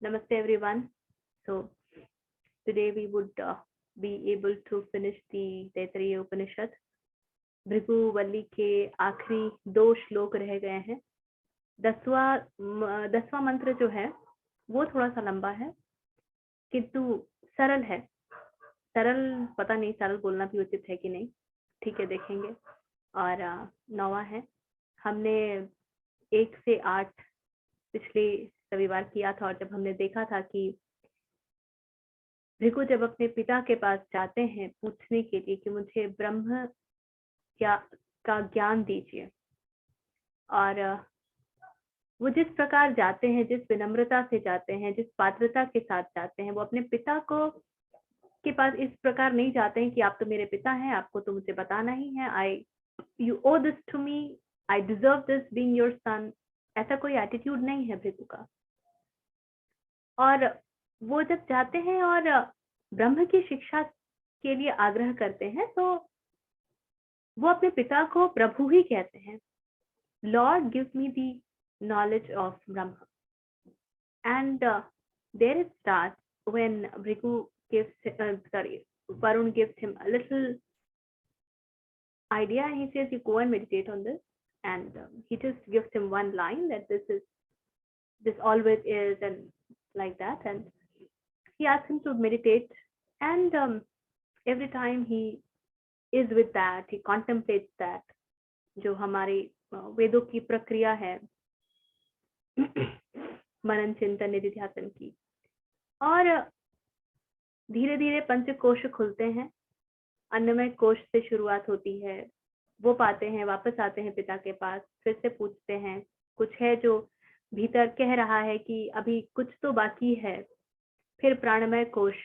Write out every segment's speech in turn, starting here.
Namaste everyone. So today we would be able to finish the Taittiriya Upanishad. Bhriguvalli के आखिरी 2 श्लोक रह गए हैं। 10वां मंत्र जो है वो थोड़ा सा लंबा है किंतु सरल है। सरल पता नहीं सरल बोलना भी उचित है कि नहीं, ठीक है देखेंगे। और 9वां है। हमने 1 से 8 पिछले रविवार किया था और जब हमने देखा था कि भृगु जब अपने पिता के पास जाते हैं पूछने के लिए कि मुझे ब्रह्म का ज्ञान दीजिए, और वो जिस प्रकार जाते हैं, जिस विनम्रता से जाते हैं, जिस पात्रता के साथ जाते हैं, वो अपने पिता को के पास इस प्रकार नहीं जाते हैं कि आप तो मेरे पिता हैं, आपको तो मुझे बताना ही है, you owe this to me, I deserve this being your son. ऐसा कोई एटीट्यूड नहीं है भृगु का। और वो जब जाते हैं और ब्रह्म की शिक्षा के लिए आग्रह करते हैं तो वो अपने पिता को प्रभु ही कहते हैं। Lord give me the knowledge of Brahma. And there it starts when Varun gives him a little idea and he says, you go and meditate on this. And he just gives him one line that this always is, and like that. And he asks him to meditate. And every time he is with that, he contemplates that, जो हमारी वेदों की प्रक्रिया है मनन चिंतन निधिध्यासन की। और धीरे धीरे पंचकोश खुलते हैं। अन्नमय कोश से शुरुआत होती है। वो पाते हैं, वापस आते हैं पिता के पास, फिर से पूछते हैं, कुछ है जो भीतर कह रहा है कि अभी कुछ तो बाकी है। फिर प्राणमय कोश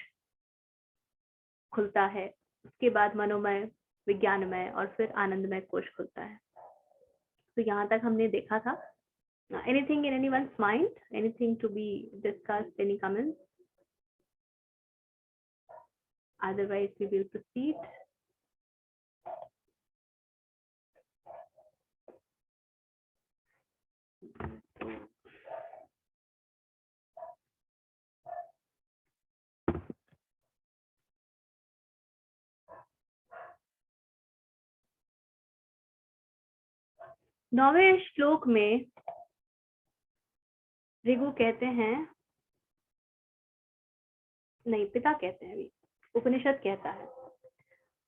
खुलता है, उसके बाद मनोमय, विज्ञानमय और फिर आनंदमय कोश खुलता है। तो यहाँ तक हमने देखा था। Anything in anyone's mind? Anything to be discussed? Any comments? Otherwise, we will proceed. नौवें श्लोक में भृगु कहते हैं, नहीं पिता कहते हैं, अभी उपनिषद कहता है,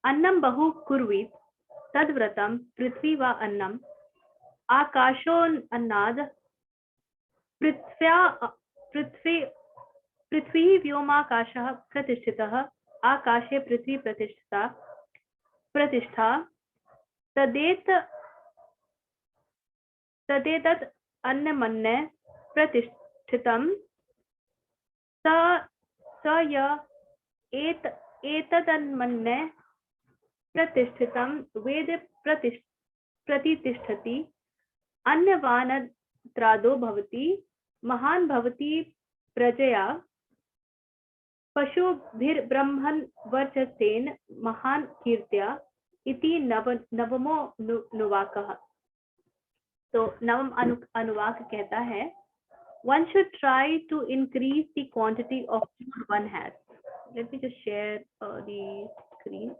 अन्नम बहु कुर्वीत तद्व्रतम पृथ्वी व अन्नम आकाशो अन्नाद पृथ्वी व्योमाकाशः प्रतिष्ठितः आकाशे पृथ्वी प्रतिष्ठा तदेतत् अन्नमन्ने प्रतिष्ठितं स य एतदन्मन्ने प्रतिष्ठितं वेद प्रतिष्ठति अन्नवानत्रादो भवति महान् भवति प्रजया पशुभिर्ब्रह्मन् वर्चस्तेन महान् कीर्त्या इति नवमो अनुवाकः। तो नवम अनुवाक कहता है, one should try to increase the quantity of food one has. Let me just share the screen.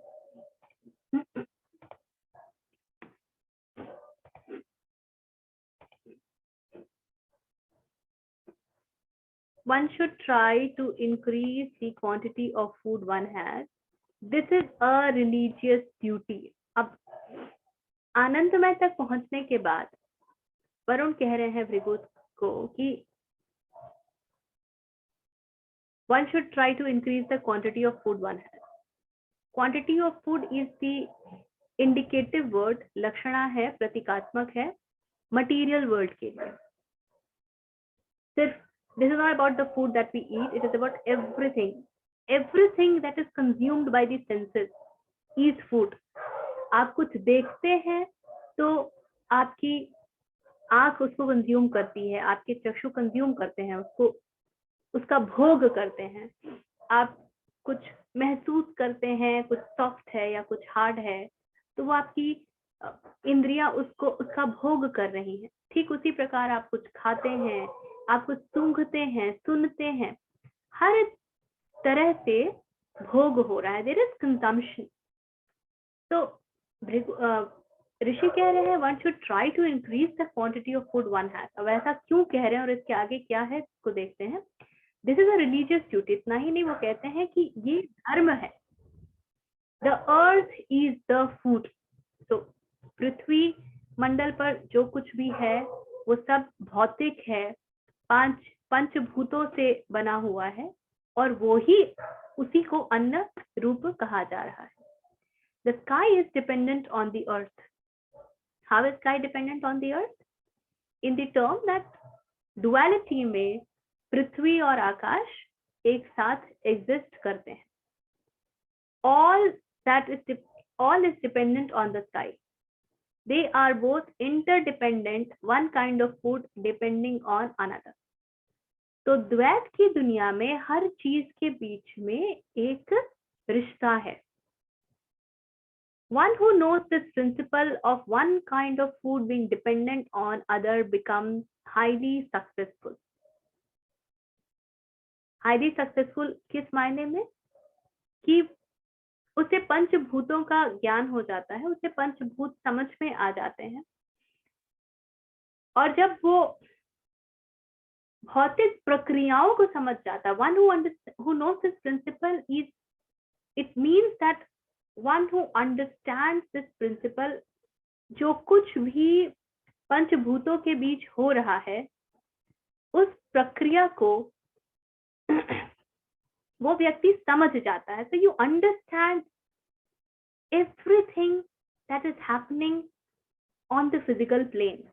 One should try to increase the quantity of food one has. This is a religious duty. अब आनंदमय तक पहुंचने के बाद वरुण कह रहे हैं भृगु को कि one should try to increase the quantity of food one has. Quantity of food is the indicative word, लक्षणा है, प्रतीकात्मक है material world के लिए। सिर्फ this is not about the food that we eat, it is about everything that is consumed by the senses is food. आप कुछ देखते हैं तो आपकी आंख उसको कंज्यूम करती है, आपके चक्षु कंज्यूम करते हैं उसको, उसका भोग करते हैं। आप कुछ महसूस करते हैं, कुछ सॉफ्ट है या कुछ हार्ड है, तो वो आपकी इंद्रियां उसका भोग कर रही हैं। ठीक उसी प्रकार आप कुछ खाते हैं आपको सूंघते हैं, सुनते हैं, हर तरह से भोग हो रहा है, देयर इज कंजम्पशन। तो ऋषि कह रहे हैं one should try to increase the quantity of food one has. अब ऐसा क्यों कह रहे हैं और इसके आगे क्या है इसको देखते हैं। This is a religious duty. इतना ही नहीं, वो कहते हैं कि ये धर्म है। The earth is the food. तो पृथ्वी मंडल पर जो कुछ भी है वो सब भौतिक है, पंचभूतों से बना हुआ है, और वो ही उसी को अन्न रूप कहा जा रहा है। The sky is dependent on the earth. How is sky dependent on the earth? In the term that duality में पृथ्वी और आकाश एक साथ exist करते हैं। All is dependent on the sky. They are both interdependent, one kind of food depending on another. तो द्वैत की दुनिया में हर चीज के बीच में एक रिश्ता है। One who knows this principle of one kind of food being dependent on other becomes highly successful. Highly successful किस मायने में कि उसे पंचभूतों का ज्ञान हो जाता है, उसे पंचभूत समझ में आ जाते हैं, और जब वो भौतिक प्रक्रियाओं को समझ जाता है, one who knows this principle is, it means that one who understands this principle, जो कुछ भी पंचभूतों के बीच हो रहा है उस प्रक्रिया को वो व्यक्ति समझ जाता है। So you understand everything that is happening on the physical plane.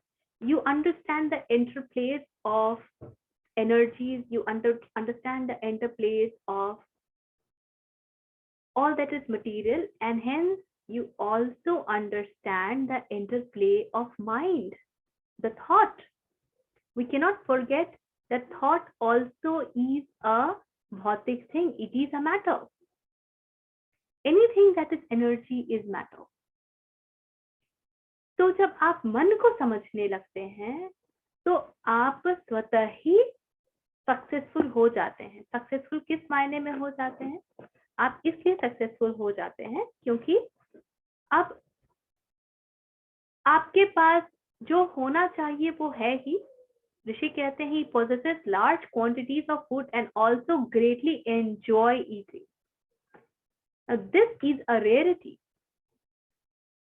You understand the interplays of energies, you understand the interplays of all that is material, and hence you also understand the interplay of mind, the thought. We cannot forget that thought also is a bhautic thing. It is a matter. Anything that is energy is matter. तो जब आप मन को समझने लगते हैं तो आप स्वतः ही सक्सेसफुल हो जाते हैं। सक्सेसफुल किस मायने में हो जाते हैं? आप इसलिए सक्सेसफुल हो जाते हैं क्योंकि अब आपके पास जो होना चाहिए वो है ही। ऋषि कहते हैं he possesses large quantities of food and also greatly enjoy eating. This is a rarity.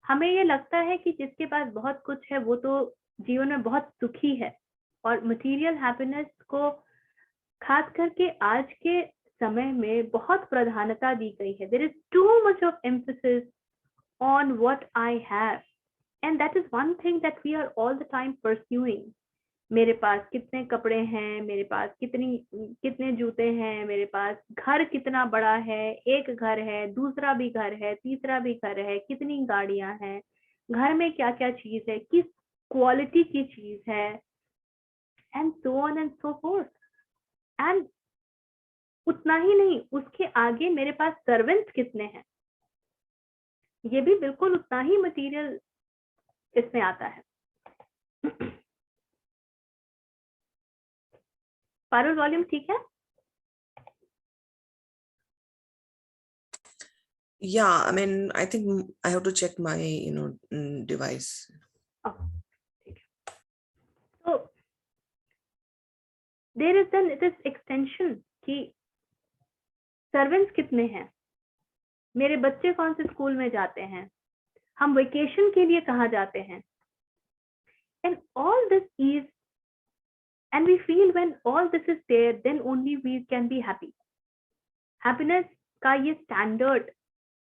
हमें ये लगता है कि जिसके पास बहुत कुछ है वो तो जीवन में बहुत सुखी है, और मटेरियल हैप्पीनेस को खास करके आज के समय में बहुत प्रधानता दी गई है। There is too much of emphasis on what I have, and that is one thing that we are all the time pursuing. मेरे पास कितने कपड़े हैं, मेरे पास कितने जूते हैं, मेरे पास घर कितना बड़ा है, एक घर है, दूसरा भी घर है, तीसरा भी घर है, कितनी गाड़ियां हैं, घर में क्या क्या चीज है, किस क्वालिटी की चीज है, and so on and so fourth. And उतना ही नहीं, उसके आगे मेरे पास सर्वेंट्स कितने हैं, ये भी बिल्कुल उतना ही मटेरियल इसमें आता है। पारुल वॉल्यूम ठीक है? Yeah, I mean, I think I have to check my, device. So there is then this extension कि सर्वेंट्स कितने हैं, मेरे बच्चे कौन से स्कूल में जाते हैं, हम वेकेशन के लिए कहाँ जाते हैं, and all this is, and we feel when all this is there then only we can be happy. Happiness का ये स्टैंडर्ड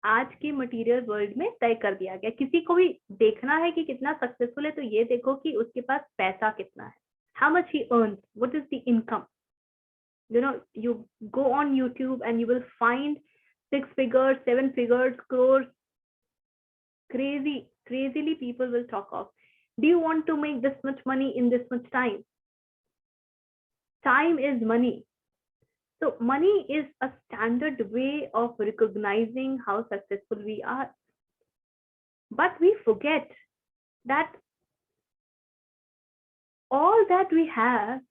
आज के मटेरियल वर्ल्ड में तय कर दिया गया। किसी को भी देखना है कि कितना सक्सेसफुल है तो ये देखो कि उसके पास पैसा कितना है, how much he earns, what is the income. You go on YouTube and you will find 6 figures, 7 figures, crores, crazily people will talk of, do you want to make this much money in this much time? Time is money. So money is a standard way of recognizing how successful we are. But we forget that all that we have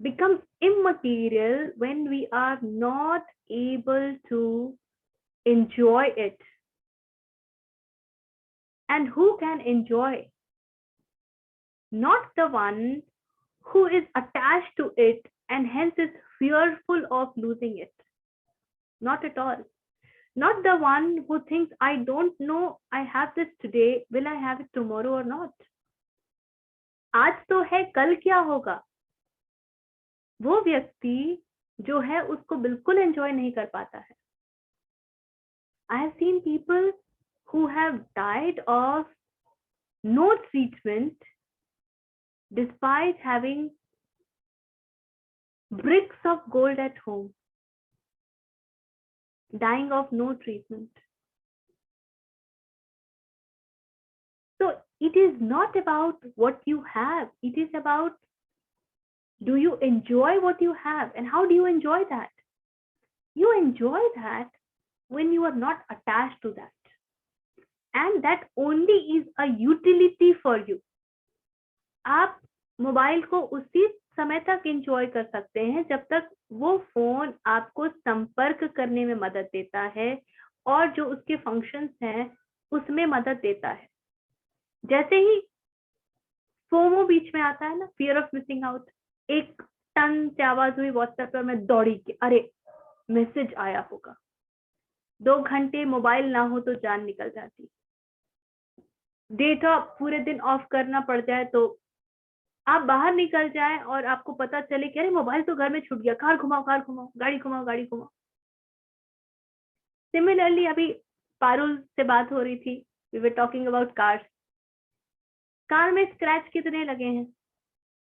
becomes immaterial when we are not able to enjoy it. And who can enjoy? Not the one who is attached to it and hence is fearful of losing it. Not at all. Not the one who thinks, I don't know, I have this today, will I have it tomorrow or not? आज तो है, कल क्या होगा? वो व्यक्ति जो है उसको बिल्कुल एंजॉय नहीं कर पाता है. I have seen people who have died of no treatment despite having bricks of gold at home, dying of no treatment. So it is not about what you have, it is about, do you enjoy what you have, and how do you enjoy that? You enjoy that when you are not attached to that, and that only is a utility for you. आप mobile को उसी समय तक enjoy कर सकते हैं जब तक वो फोन आपको संपर्क करने में मदद देता है और जो उसके फंक्शंस हैं उसमें मदद देता है. जैसे ही फोमो बीच में आता है ना, फियर ऑफ मिसिंग आउट, एक टन से आवाज हुई व्हाट्सएप पर, मैं दौड़ी के, अरे मैसेज आया होगा. 2 घंटे मोबाइल ना हो तो जान निकल जाती. डेटा पूरे दिन ऑफ करना पड़ जाए तो आप बाहर निकल जाए और आपको पता चले कि अरे मोबाइल तो घर में छूट गया, कार घुमाओ, गाड़ी घुमाओ. सिमिलरली अभी पारुल से बात हो रही थी, we were talking about cars. Car में स्क्रैच कितने लगे हैं?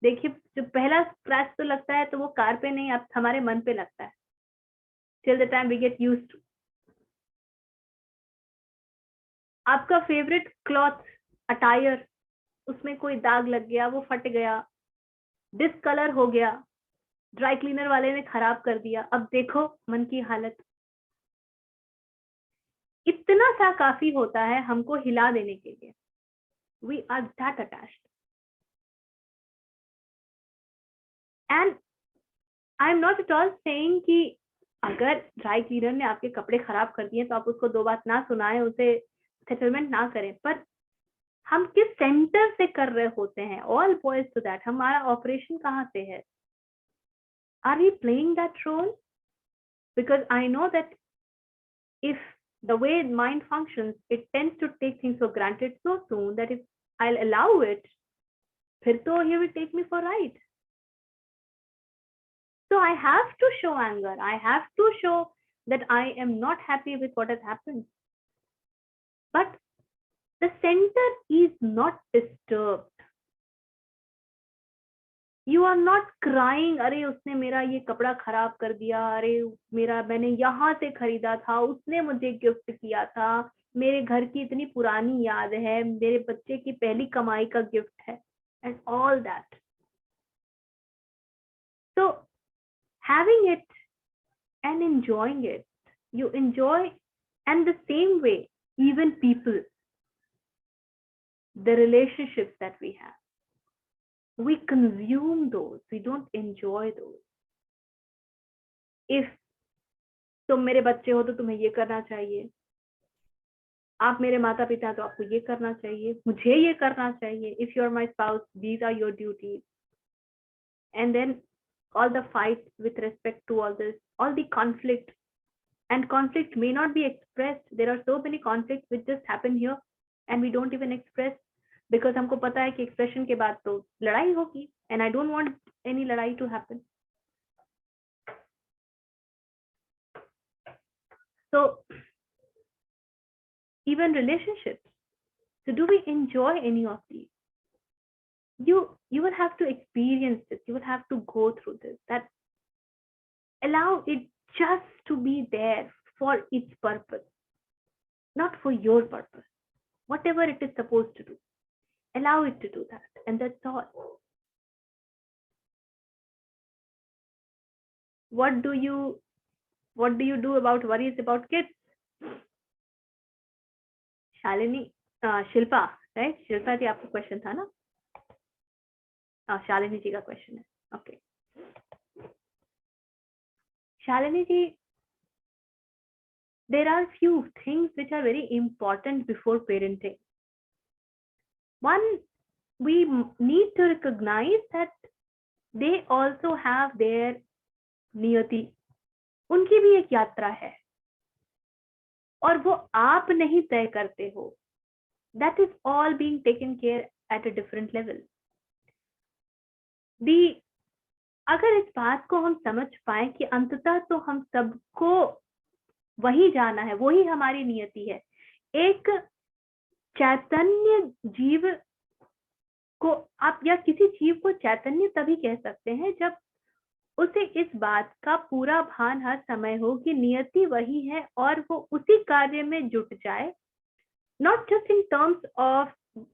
देखिए, जो पहला स्क्रैच तो लगता है तो वो कार पे नहीं, अब हमारे मन पे लगता है. Till the time we get used to. आपका फेवरेट क्लॉथ, अटायर, उसमें कोई दाग लग गया, वो फट गया, डिसकलर हो गया, ड्राई क्लीनर वाले ने खराब कर दिया, अब देखो मन की हालत. इतना सा काफी होता है हमको हिला देने के लिए. We are that attached. And I'm not at all saying कि अगर ड्राई क्लीनर ने आपके कपड़े खराब कर दिए तो आप उसको 2 बात ना सुनाएं, उसे सेटलमेंट ना करें, पर हम किस सेंटर से कर रहे होते हैं? All boys to that. हमारा ऑपरेशन कहाँ से है? Are we playing that role? Because I know that if the way mind functions, it tends to take things for granted so soon that if I'll allow it, फिर तो he will take me for right. So I have to show anger. I have to show that I am not happy with what has happened. But the center is not disturbed. You are not crying, अरे उसने मेरा ये कपड़ा खराब कर दिया, अरे मेरा, मैंने यहाँ से खरीदा था, उसने मुझे गिफ्ट किया था, मेरे घर की इतनी पुरानी याद है, मेरे बच्चे की पहली कमाई का गिफ्ट है, and all that. So having it and enjoying it, you enjoy, and the same way, even people, the relationships that we have, we consume those, we don't enjoy those. If तुम मेरे बच्चे हो तो तुम्हें ये करना चाहिए, आप मेरे माता पिता तो आपको ये करना चाहिए, मुझे ये करना चाहिए. If you're my spouse, these are your duties. And then all the fights with respect to all this, all the conflict, and conflict may not be expressed. There are so many conflicts which just happen here and we don't even express because हमको पता है कि expression के बाद तो लड़ाई होगी, and I don't want any लड़ाई to happen. So even relationships, so do we enjoy any of these? You will have to experience this, you will have to go through this. That allow it just to be there for its purpose, not for your purpose. Whatever it is supposed to do, allow it to do that, and that's all. What do you do about worries about kids? Shalini, Shilpa, right? Shilpa जी आपका question था ना? शालिनी जी का question है. Okay, Shalini ji, there are few things which are very important before parenting. One, we need to recognize that they also have their नियति, उनकी भी एक यात्रा है और वो आप नहीं तय करते हो. That is all being taken care at a different level. अगर इस बात को हम समझ पाए कि अंततः तो हम सबको वही जाना है, वही हमारी नियति है. एक चैतन्य जीव को आप या किसी जीव को चैतन्य तभी कह सकते हैं जब उसे इस बात का पूरा भान हर समय हो कि नियति वही है और वो उसी कार्य में जुट जाए. Not just in terms of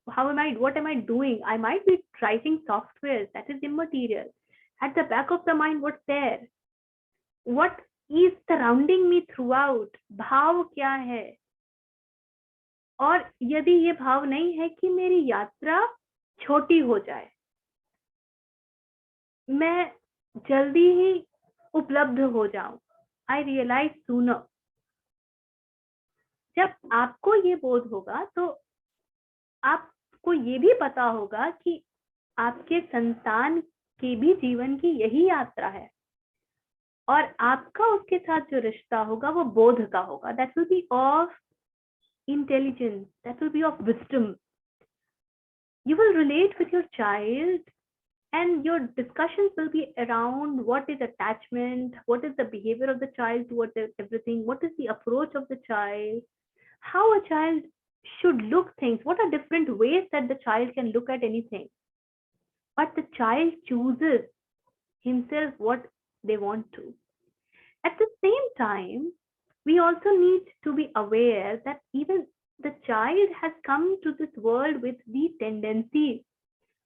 what am I doing? I might be writing software, that is immaterial. At the back of the mind, what's there? What is surrounding me throughout? भाव क्या है? और यदि ये भाव नहीं है कि मेरी यात्रा छोटी हो जाए, मैं जल्दी ही उपलब्ध हो जाऊं, I realize sooner. जब आपको ये बोध होगा तो आपको ये भी पता होगा कि आपके संतान के भी जीवन की यही यात्रा है और आपका उसके साथ जो रिश्ता होगा वो बोध का होगा. That will be of intelligence, that will be of wisdom. You will relate with your child and your discussions will be around what is attachment, what is the behavior of the child towards everything, what is the approach of the child, how a child should look things, what are different ways that the child can look at anything. But the child chooses himself what they want to. At the same time, we also need to be aware that even the child has come to this world with the tendency.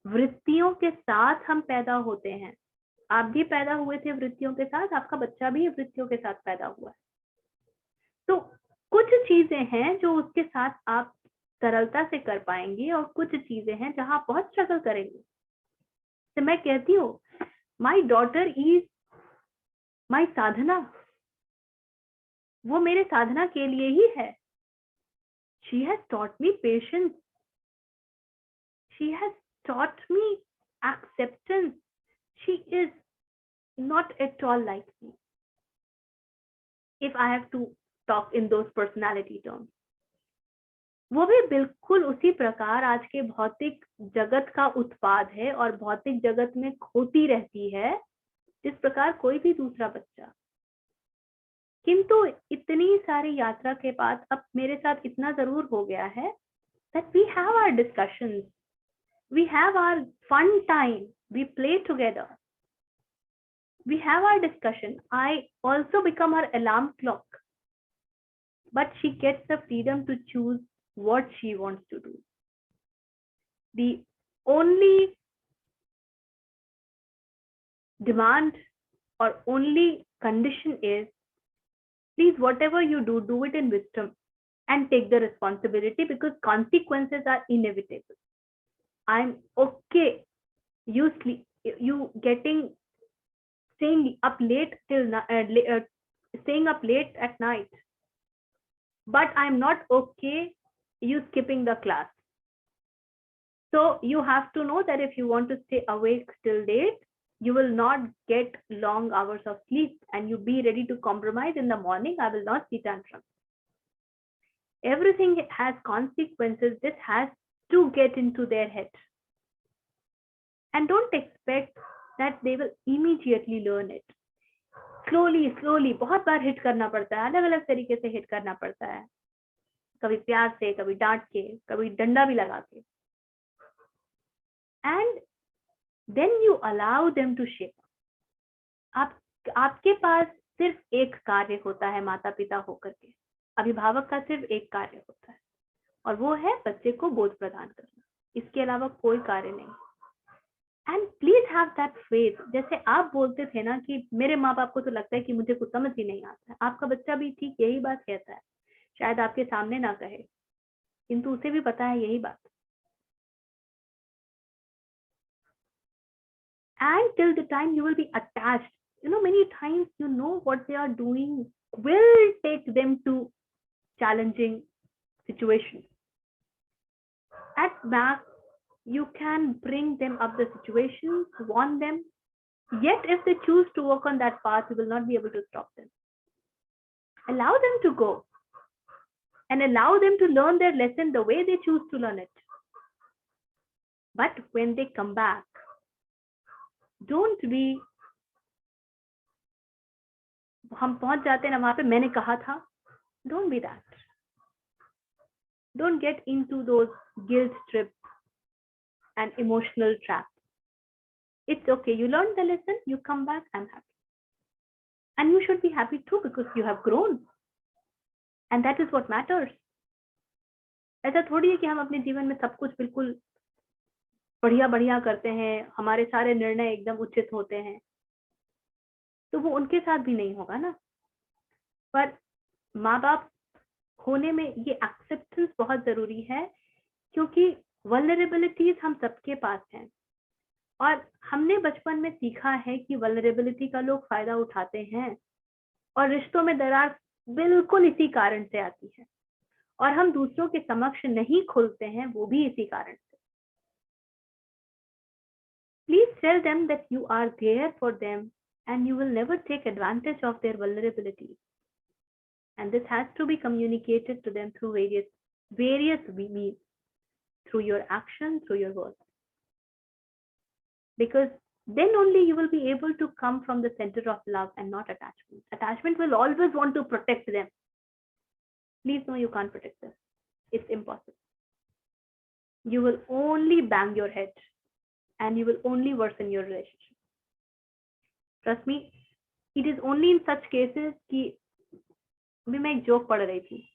वृत्तियों के साथ हम पैदा होते हैं. आप भी पैदा हुए थे वृत्तियों के साथ, आपका बच्चा भी वृत्तियों के साथ पैदा हुआ है. तो कुछ चीजें हैं जो उसके साथ आप सरलता से कर पाएंगे और कुछ चीजें हैं जहां आप बहुत स्ट्रगल करेंगे. तो मैं कहती हूँ, माई डॉटर इज माई साधना. वो मेरे साधना के लिए ही है. She has taught me patience. She has taught me acceptance. She is not at all like me, if I have to talk in those personality terms. वो भी बिल्कुल उसी प्रकार आज के भौतिक जगत का उत्पाद है और भौतिक जगत में खोती रहती है जिस प्रकार कोई भी दूसरा बच्चा. किंतु इतनी सारी यात्रा के बाद अब मेरे साथ इतना जरूर हो गया है that we have our discussions, we have our fun time, we play together, we have our discussion. I also become her alarm clock, but she gets the freedom to choose what she wants to do. The only demand or only condition is, please, whatever you do, do it in wisdom and take the responsibility, because consequences are inevitable. I'm okay you staying up late staying up late at night, but I'm not okay you skipping the class. So you have to know that if you want to stay awake till late, you will not get long hours of sleep, and you be ready to compromise in the morning. I will not see tantrum. Everything has consequences. This has to get into their head. And don't expect that they will immediately learn it. Slowly, बहुत बार hit करना पड़ता है, अलग अलग तरीके से hit करना पड़ता है. कभी प्यार से, कभी डांट के, कभी डंडा भी लगा के. And then you allow them to shape. आपके पास सिर्फ एक कार्य होता है माता पिता होकर के. अभिभावक का सिर्फ एक कार्य होता है और वो है बच्चे को बोध प्रदान करना. इसके अलावा कोई कार्य नहीं. And please have that faith. जैसे आप बोलते थे ना कि मेरे माँ बाप को तो लगता है कि मुझे कुछ समझ ही नहीं आता है, आपका बच्चा भी ठीक यही बात कहता है. शायद आपके सामने ना कहे, किंतु उसे भी पता है यही बात. and till the time you will be attached. Many times what they are doing will take them to challenging situations. At max, you can bring them up the situations, warn them. Yet, if they choose to walk on that path, you will not be able to stop them. Allow them to go and allow them to learn their lesson the way they choose to learn it. But when they come back, don't be, हम पहुंच जाते हैं ना वहां पे, मैंने कहा था. Don't be that. Don't get into those guilt trips and emotional traps. It's okay. You learned the lesson, you come back, I'm happy. And you should be happy too because you have grown. And that is what matters. ऐसा थोड़ी है कि हम अपने जीवन में सब कुछ बिल्कुल बढ़िया बढ़िया करते हैं, हमारे सारे निर्णय एकदम उचित होते हैं. तो वो उनके साथ भी नहीं होगा ना. पर माँ बाप होने में ये एक्सेप्टेंस बहुत जरूरी है, क्योंकि वल्नरेबिलिटीज हम सबके पास हैं. और हमने बचपन में सीखा है कि वल्नरेबिलिटी का लोग फायदा उठाते हैं, और रिश्तों में दरार बिल्कुल इसी कारण से आती है, और हम दूसरों के समक्ष नहीं खुलते हैं, वो भी इसी कारण से. Please tell them that you are there for them and you will never take advantage of their vulnerability. And this has to be communicated to them through various means, through your action, through your words. Because then only you will be able to come from the center of love and not attachment. Attachment will always want to protect them. Please know you can't protect them. It's impossible. You will only bang your head and you will only worsen your relationship. Trust me, it is only in such cases कि अभी मैं एक joke पढ़ रही थी.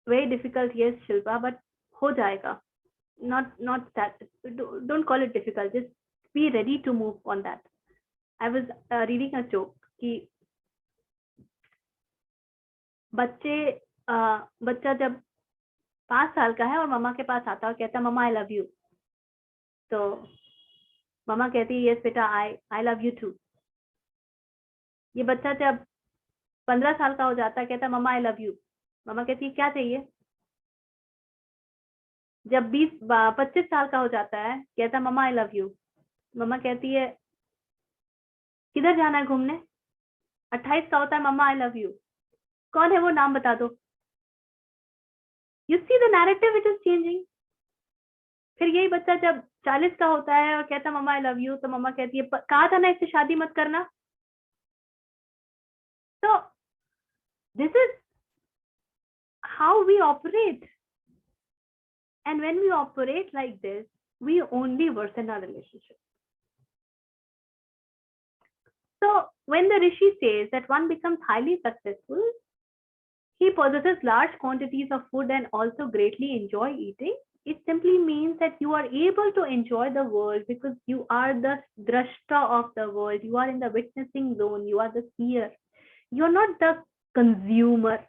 Very difficult, yes, Shilpa, but हो जाएगा. Not that. Don't call it difficult. Just be ready to move on that. I was reading a joke कि बच्चा जब 5 साल का है और मम्मा के पास आता है और कहता है मम्मा आई लव यू, तो मम्मा कहती है यस बेटा आई लव यू टू. ये बच्चा जब 15 साल का हो जाता है, कहता है मम्मा आई लव यू, मम्मा कहती है क्या चाहिए. जब 25 साल का हो जाता है, कहता है मम्मा आई लव यू, मम्मा कहती है किधर जाना है घूमने. 28 का होता है, मम्मा आई लव यू, कौन है वो, नाम बता दो. You see the narrative which is changing. फिर यही बच्चा जब 40 का होता है और कहता है मम्मा आई लव यू, तो मम्मा कहती है कहा था ना इससे शादी मत करना. So this is how we operate. And when we operate like this, we only worsen our relationship. So when the Rishi says that one becomes highly successful, he possesses large quantities of food and also greatly enjoy eating, it simply means that you are able to enjoy the world because you are the drashta of the world. You are in the witnessing zone. You are the seer. You are not the consumer.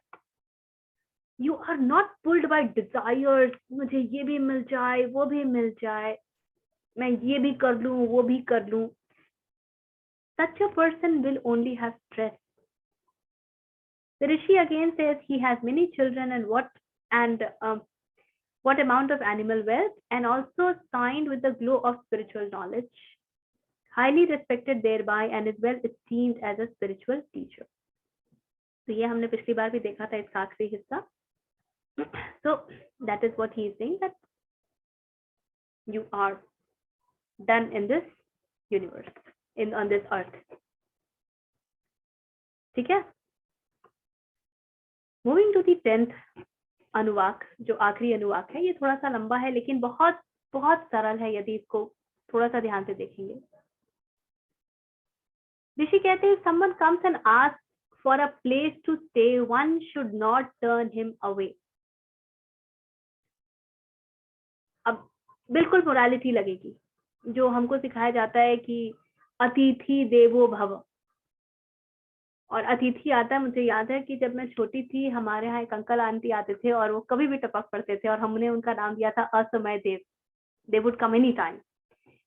You are not pulled by desires. मुझे ये भी मिल जाए, वो भी मिल जाए, मैं ये भी कर लूं, वो भी कर लूं. Such a person will only have stress. The Rishi again says he has many children and what amount of animal wealth, and also signed with the glow of spiritual knowledge, highly respected thereby and is well esteemed as a spiritual teacher. तो ये हमने पिछली बार भी देखा था इसका आखिरी हिस्सा. So that is what he is saying, that you are done in this universe, on this earth. ठीक है. Moving to the 10th अनुवाक, जो आखिरी अनुवाक है. ये थोड़ा सा लंबा है लेकिन बहुत बहुत सरल है यदि इसको थोड़ा सा ध्यान से देखेंगे. ऋषि कहते हैं someone comes and asks for a place to stay, one should not turn him away. अब बिल्कुल मोरालिटी लगेगी जो हमको सिखाया जाता है कि अतिथि देवो भव. और अतिथि आता है, मुझे याद है कि जब मैं छोटी थी हमारे यहाँ एक अंकल आंटी आते थे और वो कभी भी टपक पड़ते थे और हमने उनका नाम दिया था असमय देव. They would come anytime.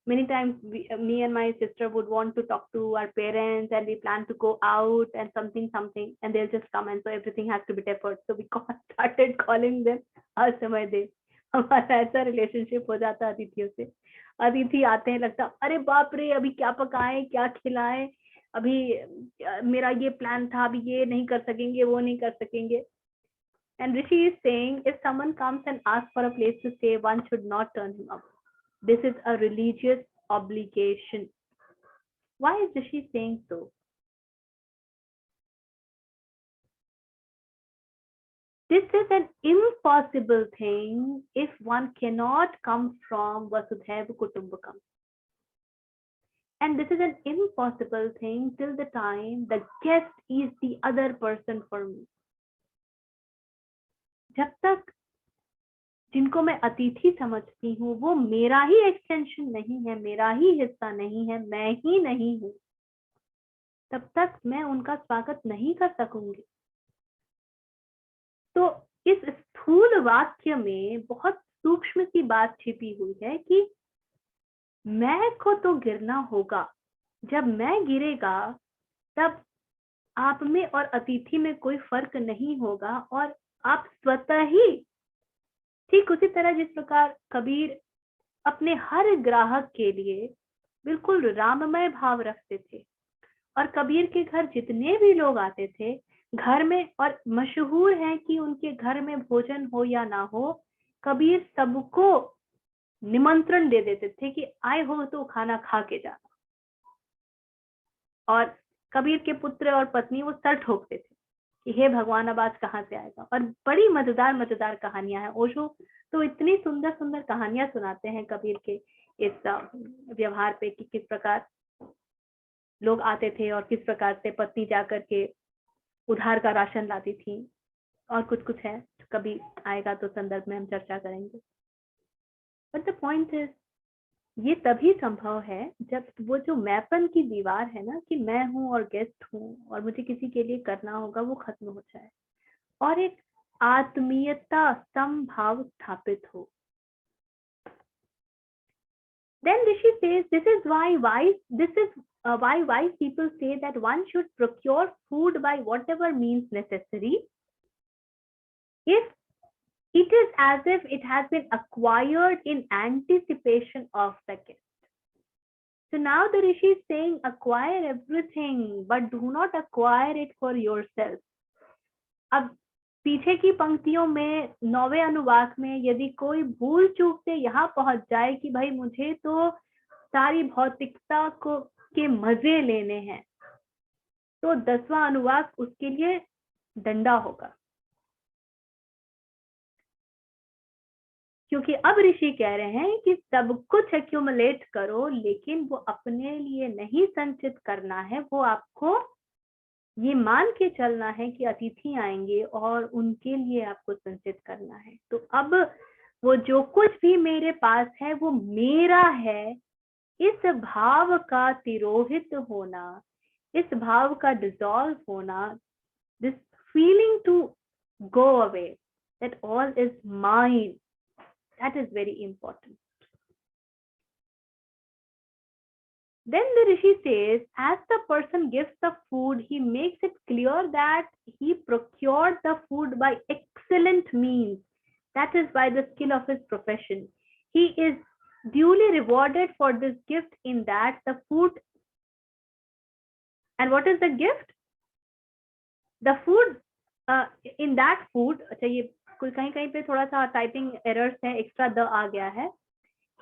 Many times me and my sister would want to talk to our parents, and we plan to go out and something, and they'll just come, and so everything has to be deferred. So we started calling them हर समय दे. हमारा ऐसा relationship हो जाता अतिथियों से. अतिथि आते हैं, लगता अरे बाप रे अभी क्या पकाएं, क्या खिलाएं, अभी मेरा ये प्लान था, अभी ये नहीं कर सकेंगे, वो नहीं कर सकेंगे. And Rishi is saying, if someone comes and asks for a place to stay, one should not turn him up. This is a religious obligation. Why is Rishi saying so? This is an impossible thing if one cannot come from Vasudhaiva Kutumbakam. And this is an impossible thing till the time the guest is the other person for me. जब तक जिनको मैं अतिथि समझती हूँ वो मेरा ही extension नहीं है, मेरा ही हिस्सा नहीं है, मैं ही नहीं हूँ, तब तक मैं उनका स्वागत नहीं कर सकूंगी. तो इस स्थूल वाक्य में बहुत सूक्ष्म सी बात छिपी हुई है कि मैं को तो गिरना होगा. जब मैं गिरेगा तब आप में और अतिथि में कोई फर्क नहीं होगा और आप स्वतः ही, ठीक उसी तरह जिस प्रकार कबीर अपने हर ग्राहक के लिए बिल्कुल राममय भाव रखते थे और कबीर के घर जितने भी लोग आते थे घर में, और मशहूर है कि उनके घर में भोजन हो या ना हो, कबीर सबको निमंत्रण दे देते थे कि आए हो तो खाना खा के जाना. और कबीर के पुत्र और पत्नी वो सर ठोकते थे कि हे भगवान अब आज कहाँ से आएगा. और बड़ी मजेदार मजेदार कहानियां हैं. ओशो तो इतनी सुंदर सुंदर कहानियां सुनाते हैं कबीर के इस व्यवहार पे कि किस प्रकार लोग आते थे और किस प्रकार से पत्नी जाकर के उधार का राशन लाती थी, और कुछ है कभी आएगा तो संदर्भ में हम चर्चा करेंगे. बट द पॉइंट इज, ये तभी संभव है जब वो जो मैपन की दीवार है ना कि मैं हूं और गेस्ट हूं और मुझे किसी के लिए करना होगा, वो खत्म हो जाए और एक आत्मीयता समभाव स्थापित हो. Then Rishi says this is why wise people say that one should procure food by whatever means necessary if it is as if it has been acquired in anticipation of the guest. So now the Rishi is saying acquire everything but do not acquire it for yourself. अब पीछे की पंक्तियों में 9वें अनुवाक में यदि कोई भूल चूक से यहाँ पहुंच जाए कि भाई मुझे तो सारी भौतिकता को के मजे लेने हैं, तो 10वां अनुवाक उसके लिए डंडा होगा. क्योंकि अब ऋषि कह रहे हैं कि सब कुछ एक्यूमुलेट करो, लेकिन वो अपने लिए नहीं संचित करना है. वो आपको ये मान के चलना है कि अतिथि आएंगे और उनके लिए आपको संचित करना है. तो अब वो जो कुछ भी मेरे पास है वो मेरा है, इस भाव का तिरोहित होना, इस भाव का डिसॉल्व होना, this feeling to go away, that all is mine, that is very important. Then the Rishi says, as the person gives the food, he makes it clear that he procured the food by excellent means, that is by the skill of his profession. He is duly rewarded for this gift in that the food, and what is the gift? The food, in that food, अच्छा ये कहीं पे थोड़ा सा typing errors है, extra the आ गया है.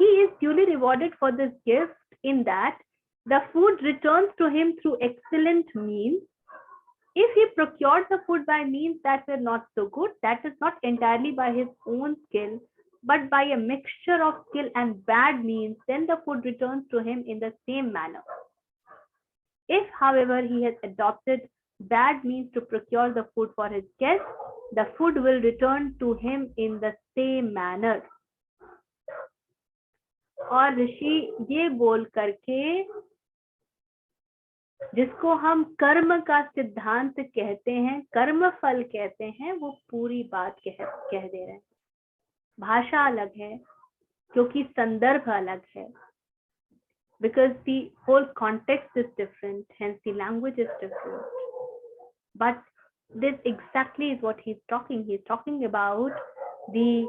He is duly rewarded for this gift in that the food returns to him through excellent means. If he procured the food by means that were not so good, that is not entirely by his own skill, but by a mixture of skill and bad means, then the food returns to him in the same manner. If, however, he has adopted bad means to procure the food for his guests, the food will return to him in the same manner. और ऋषि ये बोल करके जिसको हम कर्म का सिद्धांत कहते हैं, कर्म फल कहते हैं, वो पूरी बात कह दे रहे हैं. भाषा अलग है, क्योंकि संदर्भ अलग है, because the whole context is different, hence the language is different. But this exactly is what he's talking. He's talking about the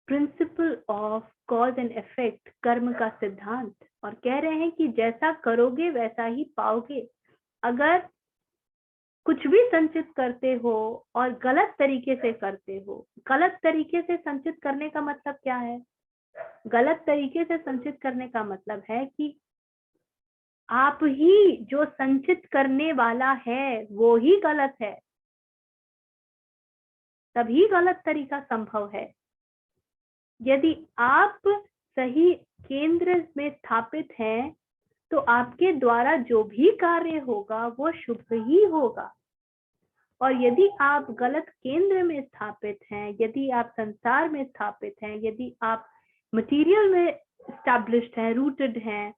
principle of cause and effect, कर्म का सिद्धांत, और कह रहे हैं कि जैसा करोगे वैसा ही पाओगे. अगर कुछ भी संचित करते हो और गलत तरीके से करते हो, गलत तरीके से संचित करने का मतलब क्या है? गलत तरीके से संचित करने का मतलब है कि आप ही जो संचित करने वाला है वो ही गलत है, तभी गलत तरीका संभव है. यदि आप सही केंद्र में स्थापित हैं तो आपके द्वारा जो भी कार्य होगा वो शुभ ही होगा. और यदि आप गलत केंद्र में स्थापित हैं, यदि आप संसार में स्थापित हैं, यदि आप मटेरियल में एस्टैब्लिश्ड हैं, रूटेड हैं,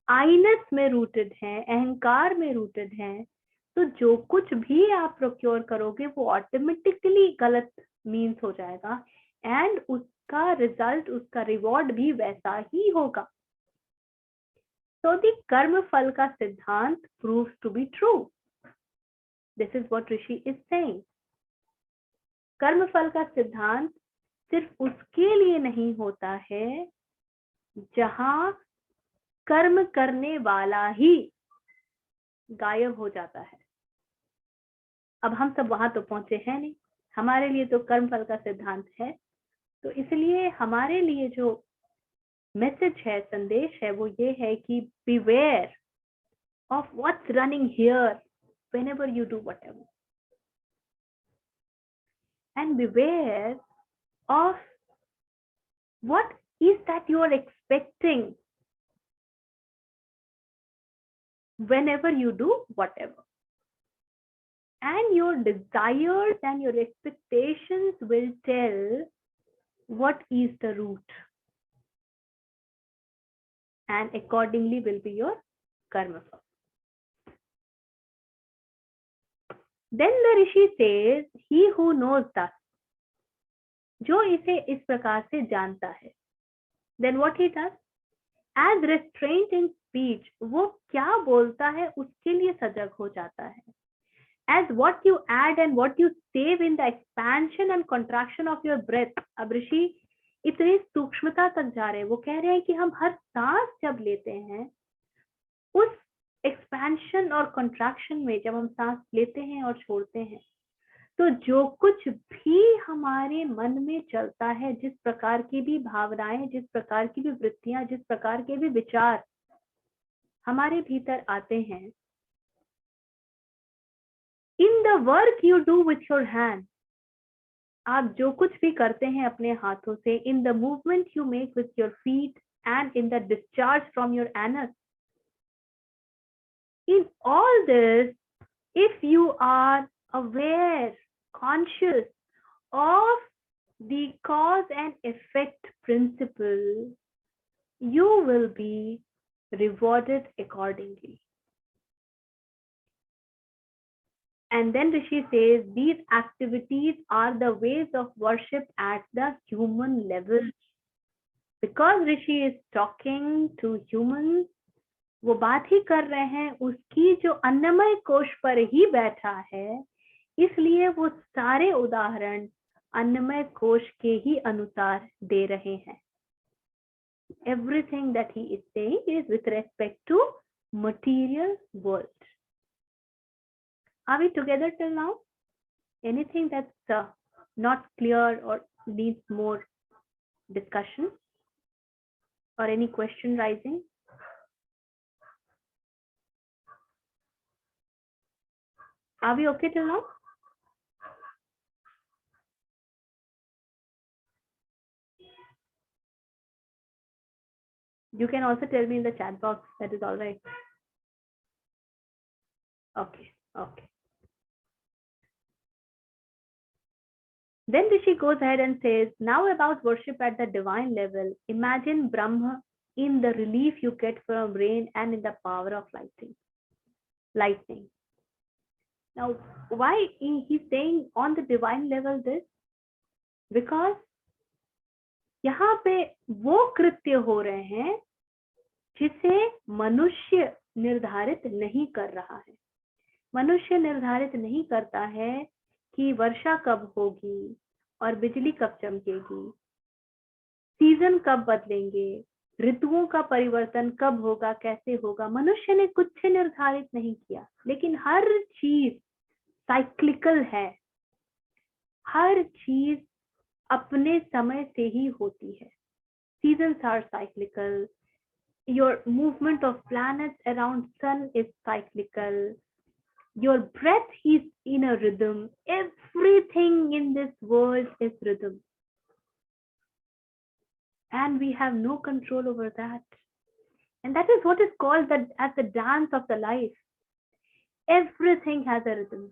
आईनेस में रूटेड हैं, अहंकार में रूटेड हैं, तो जो कुछ भी आप प्रोक्योर करोगे वो ऑटोमेटिकली गलत मीन्स हो जाएगा एंड उसका रिजल्ट, उसका रिवॉर्ड भी वैसा ही होगा. तो द कर्म फल का सिद्धांत proves to be true. This is what rishi is saying. कर्म फल का सिद्धांत सिर्फ उसके लिए नहीं होता है जहां कर्म करने वाला ही गायब हो जाता है. अब हम सब वहां तो पहुंचे हैं नहीं, हमारे लिए तो कर्म फल का सिद्धांत है, तो इसलिए हमारे लिए जो मैसेज है, संदेश है, वो ये है कि beware of what's running here whenever you do whatever, and beware of what is that you are expecting whenever you do whatever, and your desires and your expectations will tell what is the root, and accordingly will be your karma. Then the Rishi says, he who knows thus, जो इसे इस प्रकार से जानता है, then what he does, as restraint in speech, वो क्या बोलता है उसके लिए सजग हो जाता है. As what you add and what you save in the expansion and contraction of your breath. अब ऋषि इतनी सूक्ष्मता तक जा रहे हैं, वो कह रहे हैं कि हम हर सांस जब लेते हैं, उस एक्सपेंशन और कंट्रैक्शन में जब हम सांस लेते हैं और छोड़ते हैं, तो जो कुछ भी हमारे मन में चलता है, जिस प्रकार की भी भावनाएं, जिस प्रकार की भी वृत्तियां, जिस प्रकार के भी विचार हमारे भीतर आते हैं, in the work you do with your hand, आप जो कुछ भी करते हैं अपने हाथों से, in the movement you make with your feet and in the discharge from your anus, in all this, if you are aware, conscious of the cause and effect principle, you will be rewarded accordingly. And then Rishi says, these activities are the ways of worship at the human level. Because Rishi is talking to humans, वो बात ही कर रहे हैं उसकी जो अन्नमय कोश पर ही बैठा है, इसलिए वो सारे उदाहरण अन्नमय कोश के ही अनुसार दे रहे हैं. Everything that he is saying is with respect to material world. Are we together till now? Anything that's not clear or needs more discussion, or any question rising? Are we okay till now? You can also tell me in the chat box. That is all right. Okay. Then Rishi goes ahead and says, now about worship at the divine level. Imagine Brahma in the relief you get from rain and in the power of lightning. Now, why he's saying on the divine level this? Because यहाँ पे वो कृत्य हो रहे हैं जिसे मनुष्य निर्धारित नहीं कर रहा है। मनुष्य निर्धारित नहीं करता है कि वर्षा कब होगी और बिजली कब चमकेगी, सीजन कब बदलेंगे, ऋतुओं का परिवर्तन कब होगा, कैसे होगा। मनुष्य ने कुछ निर्धारित नहीं किया, लेकिन हर चीज साइक्लिकल है। हर चीज अपने समय से ही होती है। Seasons are cyclical, your movement of planets around sun is cyclical, your breath is in a rhythm, everything in this world is rhythm, and we have no control over that. And that is what is called as the dance of the life. Everything has a rhythm,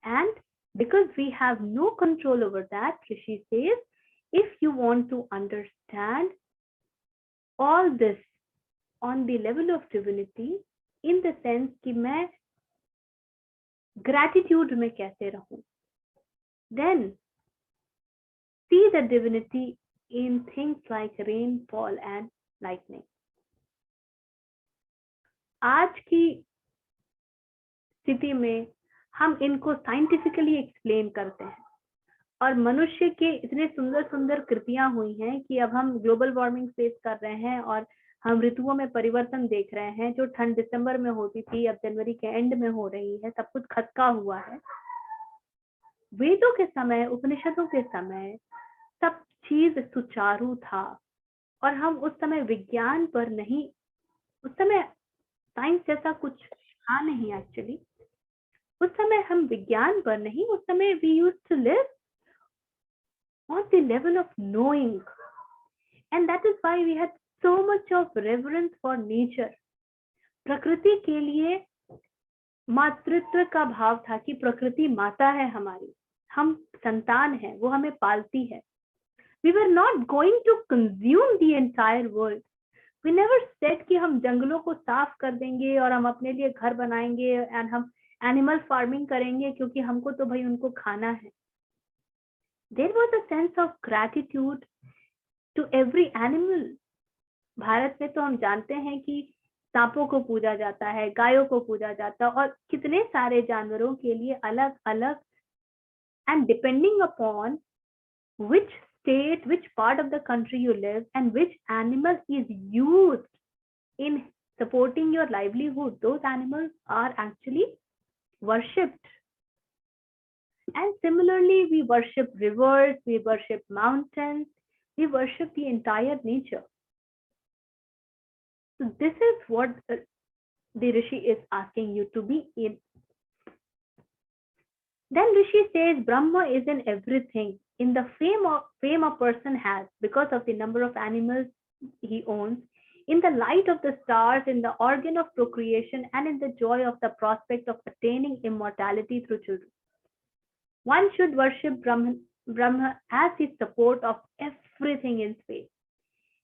and because we have no control over that, Rishi says, if you want to understand all this on the level of divinity, in the sense कि मैं gratitude में कैसे रहूं, then see the divinity in things like rainfall and lightning. आज की स्थिति में हम इनको साइंटिफिकली एक्सप्लेन करते हैं, और मनुष्य के इतने सुंदर सुंदर कृतियां हुई हैं कि अब हम ग्लोबल वार्मिंग फेस कर रहे हैं और हम ऋतुओं में परिवर्तन देख रहे हैं। जो ठंड दिसंबर में होती थी अब जनवरी के एंड में हो रही है। सब कुछ खटका हुआ है। वेदों के समय, उपनिषदों के समय सब चीज सुचारू था, और हम उस समय विज्ञान पर नहीं, उस समय साइंस जैसा कुछ था नहीं एक्चुअली। उस समय हम विज्ञान पर नहीं, उस समय we used to live on the level of knowing, and that is why we had so much of reverence for nature. प्रकृति के लिए मातृत्व का भाव था कि प्रकृति माता है हमारी, हम संतान हैं, वो हमें पालती है। We were not going to consume the entire world. We never said कि हम जंगलों को साफ कर देंगे और हम अपने लिए घर बनाएंगे एंड हम एनिमल फार्मिंग करेंगे, क्योंकि हमको तो भाई उनको खाना है। There was a sense of gratitude to every animal. Bharat में तो हम जानते हैं कि सांपों को पूजा जाता है, गायों को पूजा जाता है, और कितने सारे जानवरों के लिए अलग अलग, and depending upon which state, which part of the country you live, and which animal is used in supporting your livelihood, those animals are actually worshipped. And similarly, we worship rivers, we worship mountains, we worship the entire nature. So this is what the Rishi is asking you to be in. Then Rishi says Brahma is in everything. In the fame a person has because of the number of animals he owns, in the light of the stars, in the organ of procreation, and in the joy of the prospect of attaining immortality through children. One should worship Brahma as the support of everything in space.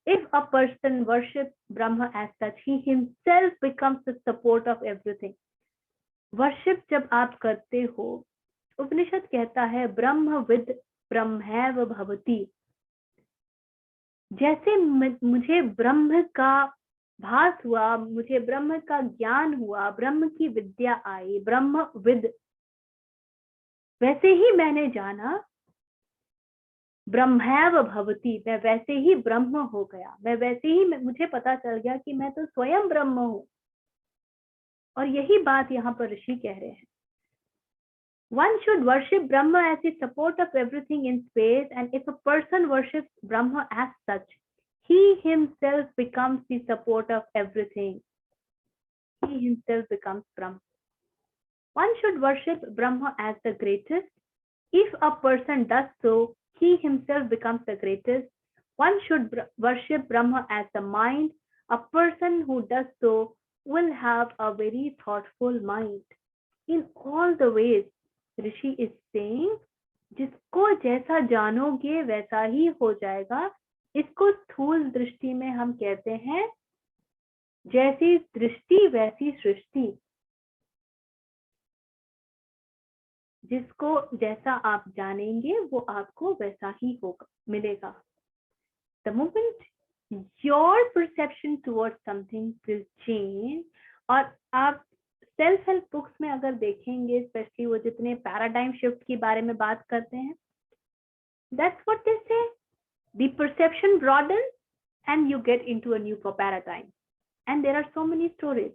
If a person worships Brahma as such, he himself becomes the support of everything. Worship जब आप करते हो, उपनिषद कहता है ब्रह्मविद ब्रह्मैव भवति। जैसे मुझे ब्रह्म का भास हुआ, मुझे ब्रह्म का ज्ञान हुआ, ब्रह्म की विद्या आई, ब्रह्मविद, वैसे ही मैंने जाना ब्रह्मैव भवति, मैं वैसे ही ब्रह्म हो गया, मैं वैसे ही मुझे पता चल गया कि मैं तो स्वयं ब्रह्म हूं। और यही बात यहाँ पर ऋषि कह रहे हैं। One should worship Brahma as the support of everything in space, and if a person worships Brahma as such, he himself becomes the support of everything. He himself becomes Brahma. One should worship Brahma as the greatest. If a person does so, he himself becomes the greatest. One should worship Brahma as the mind. A person who does so will have a very thoughtful mind. In all the ways, Rishi is saying, जिसको जैसा जानोगे वैसा ही हो जाएगा। इसको स्थूल दृष्टि में हम कहते हैं जैसी दृष्टि वैसी सृष्टि। जिसको जैसा आप जानेंगे वो आपको वैसा ही होगा, मिलेगा. The moment your perception towards something will change, और आप सेल्फ हेल्प बुक्स में अगर देखेंगे, स्पेशली वो जितने पैराडाइम शिफ्ट के बारे में बात करते हैं, that's what they say. The perception broadens and you get into a new paradigm. And there are so many stories.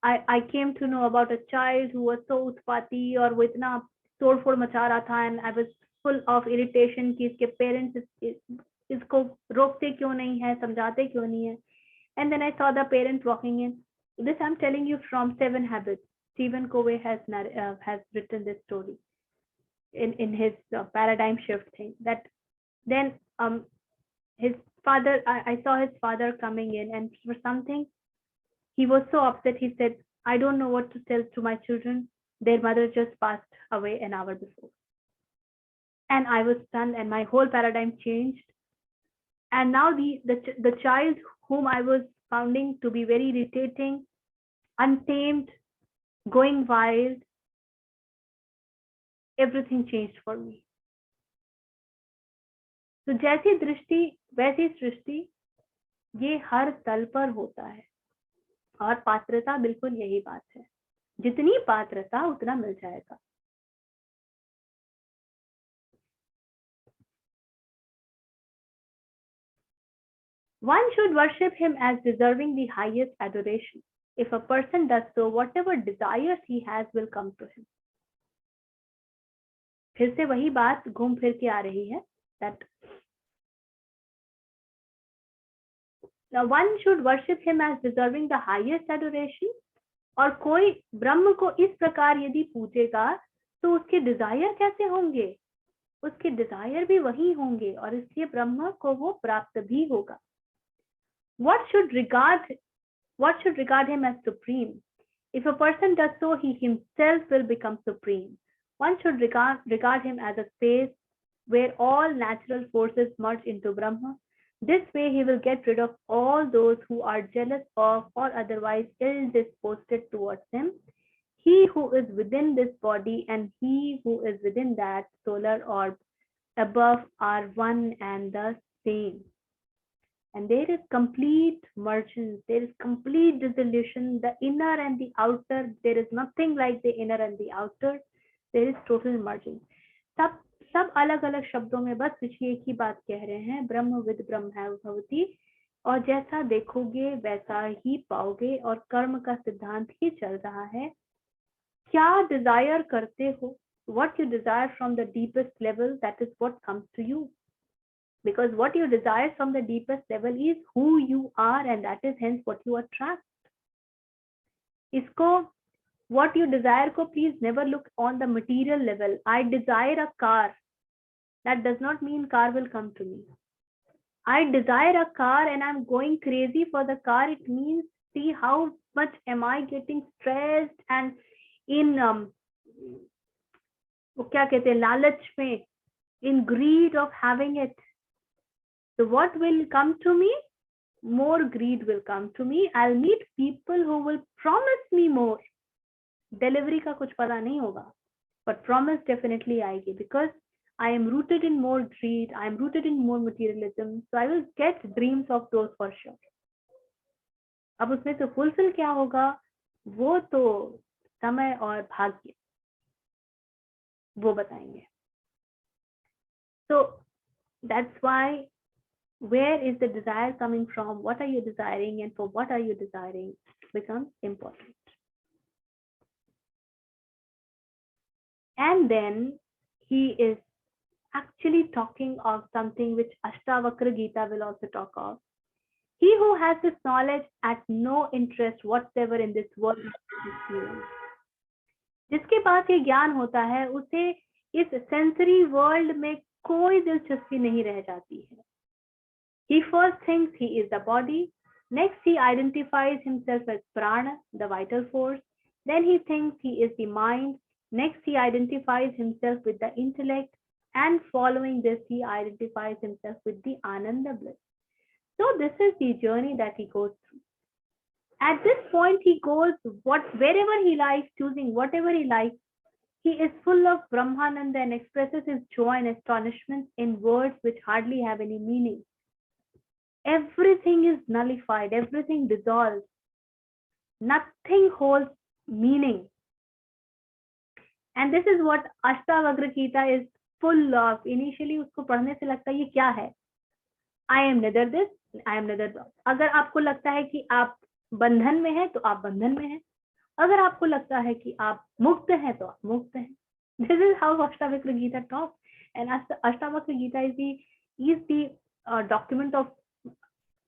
I came to know about a child who was so उत्पाती और वो इतना तोड़ फोड़ मचा रहा था, and I was full of irritation कि इसके पेरेंट्स इसको रोकते क्यों नहीं है, समझाते क्यों नहीं है. And then I saw the parent walking in. This I'm telling you from 7 Habits. Stephen Covey has written this story in his paradigm shift thing. That then his father, I saw his father coming in, and for something he was so upset. He said, I don't know what to tell to my children. Their mother just passed away an hour before. And I was stunned, and my whole paradigm changed. And now the child whom I was founding to be very irritating, untamed, going wild, everything changed for me. तो जैसी दृष्टि वैसी सृष्टि, ये हर तल पर होता है. और पात्रता बिल्कुल यही बात है. जितनी पात्रता उतना मिल जाएगा. One should worship him as deserving the highest adoration. If a person does so, whatever desires he has will come to him. फिर से वही बात घूम फिर के आ रही है, that now one should worship him as deserving the highest adoration. और कोई ब्रह्म को इस प्रकार यदि पूजेगा तो उसके डिजायर कैसे होंगे? उसके डिजायर भी वही होंगे, और इसलिए ब्रह्म को वो प्राप्त भी होगा. What should regard him as supreme? If a person does so, he himself will become supreme. One should regard him as a space where all natural forces merge into Brahma. This way he will get rid of all those who are jealous of or otherwise ill-disposed towards him. He who is within this body and he who is within that solar orb above are one and the same. And there is complete mergence, there is complete dissolution, the inner and the outer, there is nothing like the inner and the outer, there is total merging. सब अलग अलग शब्दों में बस एक ही बात कह रहे हैं, ब्रह्म विद ब्रह्म भवति, और जैसा देखोगे वैसा ही पाओगे. और कर्म का सिद्धांत ही चल रहा है. क्या डिजायर करते हो? What you desire from the deepest level, that is what comes to you. Because what you desire from the deepest level is who you are, and that is hence what you attract. इसको what you desire ko please never look on the material level. I desire a car. That does not mean car will come to me. I desire a car and I'm going crazy for the car. It means see how much am I getting stressed and in वो क्या कहते हैं, लालच में, in greed of having it. So what will come to me? More greed will come to me. I'll meet people who will promise me more. Delivery का कुछ पता नहीं होगा, but promise definitely आएगी, because I am rooted in more greed, I am rooted in more materialism, so I will get dreams of those for sure. अब उसमें तो fulfill क्या होगा, वो तो समय और भाग्य वो बताएंगे. So that's why, where is the desire coming from, what are you desiring, and for what are you desiring becomes important. And then he is actually talking of something which Ashtavakra Gita will also talk of. He who has this knowledge at no interest whatsoever in this world, जिसके पास ये ज्ञान होता है उसे इस sensory world में कोई दिलचस्पी नहीं रह जाती है. He first thinks he is the body, next he identifies himself as prana, the vital force, then he thinks he is the mind, next he identifies himself with the intellect, and following this he identifies himself with the Ananda bliss. So this is the journey that he goes through. At this point he goes wherever he likes, choosing whatever he likes. He is full of Brahmananda and expresses his joy and astonishment in words which hardly have any meaning. Everything is nullified, everything dissolves. Nothing holds meaning. And this is what Ashtavakra Gita is full of. Initially उसको पढ़ने से लगता है ये क्या है? I am neither this, I am neither that. अगर आपको लगता है कि आप बंधन में हैं तो आप बंधन में हैं. अगर आपको लगता है कि आप मुक्त हैं तो आप मुक्त हैं. This is how Ashtavakra Gita talks. And Ashtavakra Gita is the document of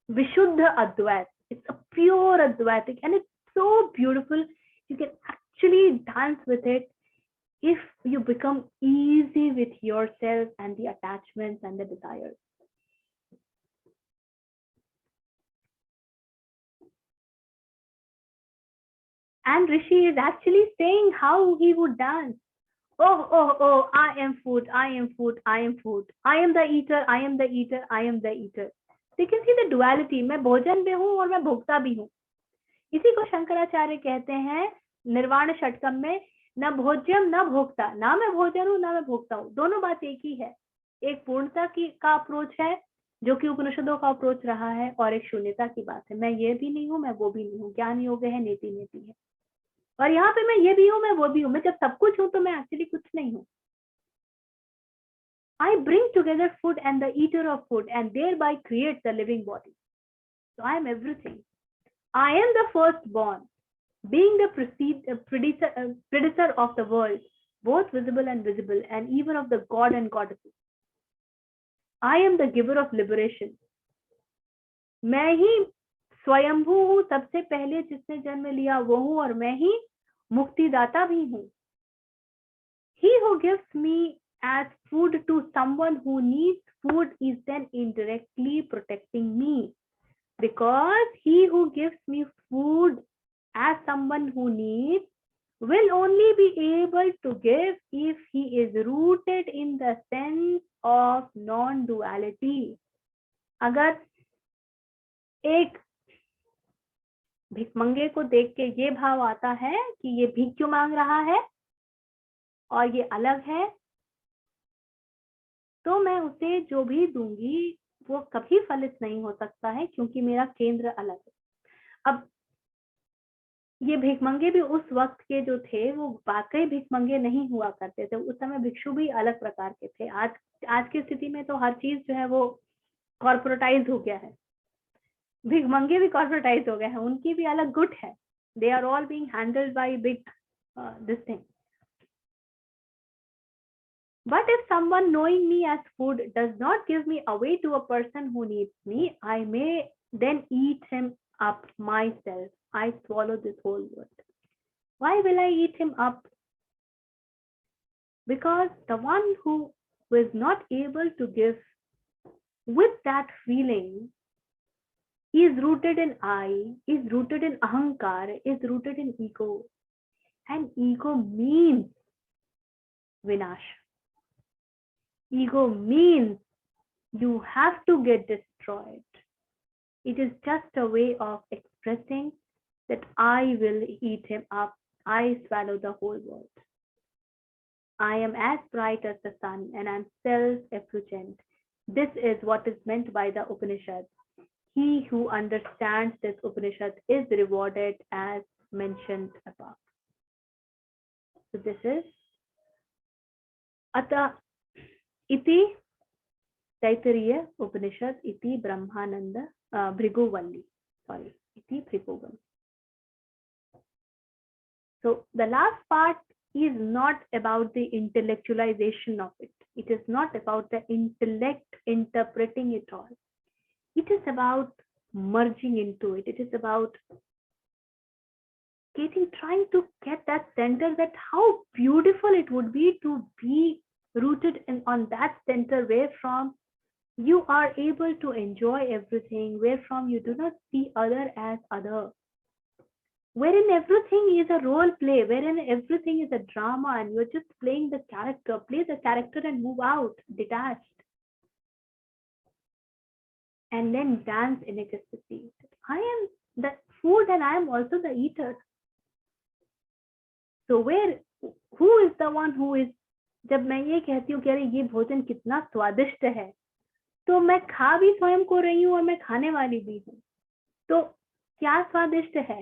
Vishuddha Advait. It's a pure Advaitic and it's so beautiful. You can actually dance with it if you become easy with yourself and the attachments and the desires. And Rishi is actually saying how he would dance. Oh, I am food, I am food, I am food. I am the eater, I am the eater, I am the eater. So you can see the duality. मैं भोजन भी हूँ और मैं भोक्ता भी हूँ. इसी को शंकराचार्य कहते हैं निर्वाण षटकम में, न भोज्यम न भोक्ता. ना मैं भोजन हूँ ना मैं भोक्ता हूँ. दोनों बात एक ही है. एक पूर्णता का अप्रोच है जो कि उपनिषदों का अप्रोच रहा है, और एक शून्यता की बात है. मैं ये भी नहीं हूँ, मैं वो भी नहीं हूँ. ज्ञान योग है, नेति नेति है. और यहाँ पे मैं ये भी हूँ, मैं वो भी हूँ. मैं जब सब कुछ हूँ तो मैं एक्चुअली कुछ नहीं हूँ. I bring together food and the eater of food and thereby create the living body. So I am everything. I am the firstborn, being the predecessor of the world, both visible and visible, and even of the god and goddesses. I am the giver of liberation. मैं ही स्वयंभू हूँ, सबसे पहले जिसने जन्म लिया वो हूँ, और मैं ही मुक्तिदाता भी हूँ. He who gives me as food to someone who needs food is then indirectly protecting me, because he who gives me food as someone who needs will only be able to give if he is rooted in the sense of non-duality. अगर एक भिखमंगे को देख के ये भाव आता है कि ये भीख क्यों मांग रहा है और ये अलग है, तो मैं उसे जो भी दूंगी वो कभी फलित नहीं हो सकता है, क्योंकि मेरा केंद्र अलग है. अब ये भिखमंगे भी उस वक्त के जो थे वो वाकई भिखमंगे नहीं हुआ करते थे. उस समय भिक्षु भी अलग प्रकार के थे. आज की स्थिति में तो हर चीज जो है वो कॉर्पोरेटाइज हो गया है. भिखमंगे भी कॉर्पोरेटाइज हो गए हैं, उनकी भी अलग गुट है. They are all being handled by big this thing. But if someone knowing me as food does not give me away to a person who needs me, I may then eat him up myself. I swallow this whole world. Why will I eat him up? Because the one who is not able to give with that feeling is rooted in I, is rooted in ahankar, is rooted in ego. And ego means vinash. Ego means you have to get destroyed. It is just a way of expressing that I will eat him up. I swallow the whole world. I am as bright as the sun and I am self-effulgent. This is what is meant by the Upanishad. He who understands this Upanishad is rewarded as mentioned above. So this is Ata इति तैतरीय उपनिषद इति ब्रह्मानंद Bhriguvalli. Sorry, इति Bhriguvalli. So the last part is not about the intellectualization of it. It is not about the intellect interpreting it all. It is about merging into it. It is about trying to get that center, that how beautiful it would be to be rooted on that center, where from you are able to enjoy everything, where from you do not see other as other, wherein everything is a role play, wherein everything is a drama and you're just playing the character. Play the character and move out detached, and then dance in ecstasy. I am the food and I am also the eater. So where who is the one who is, जब मैं ये कहती हूँ कि अरे ये भोजन कितना स्वादिष्ट है, तो मैं खा भी स्वयं को रही हूँ और मैं खाने वाली भी हूँ. तो क्या स्वादिष्ट है,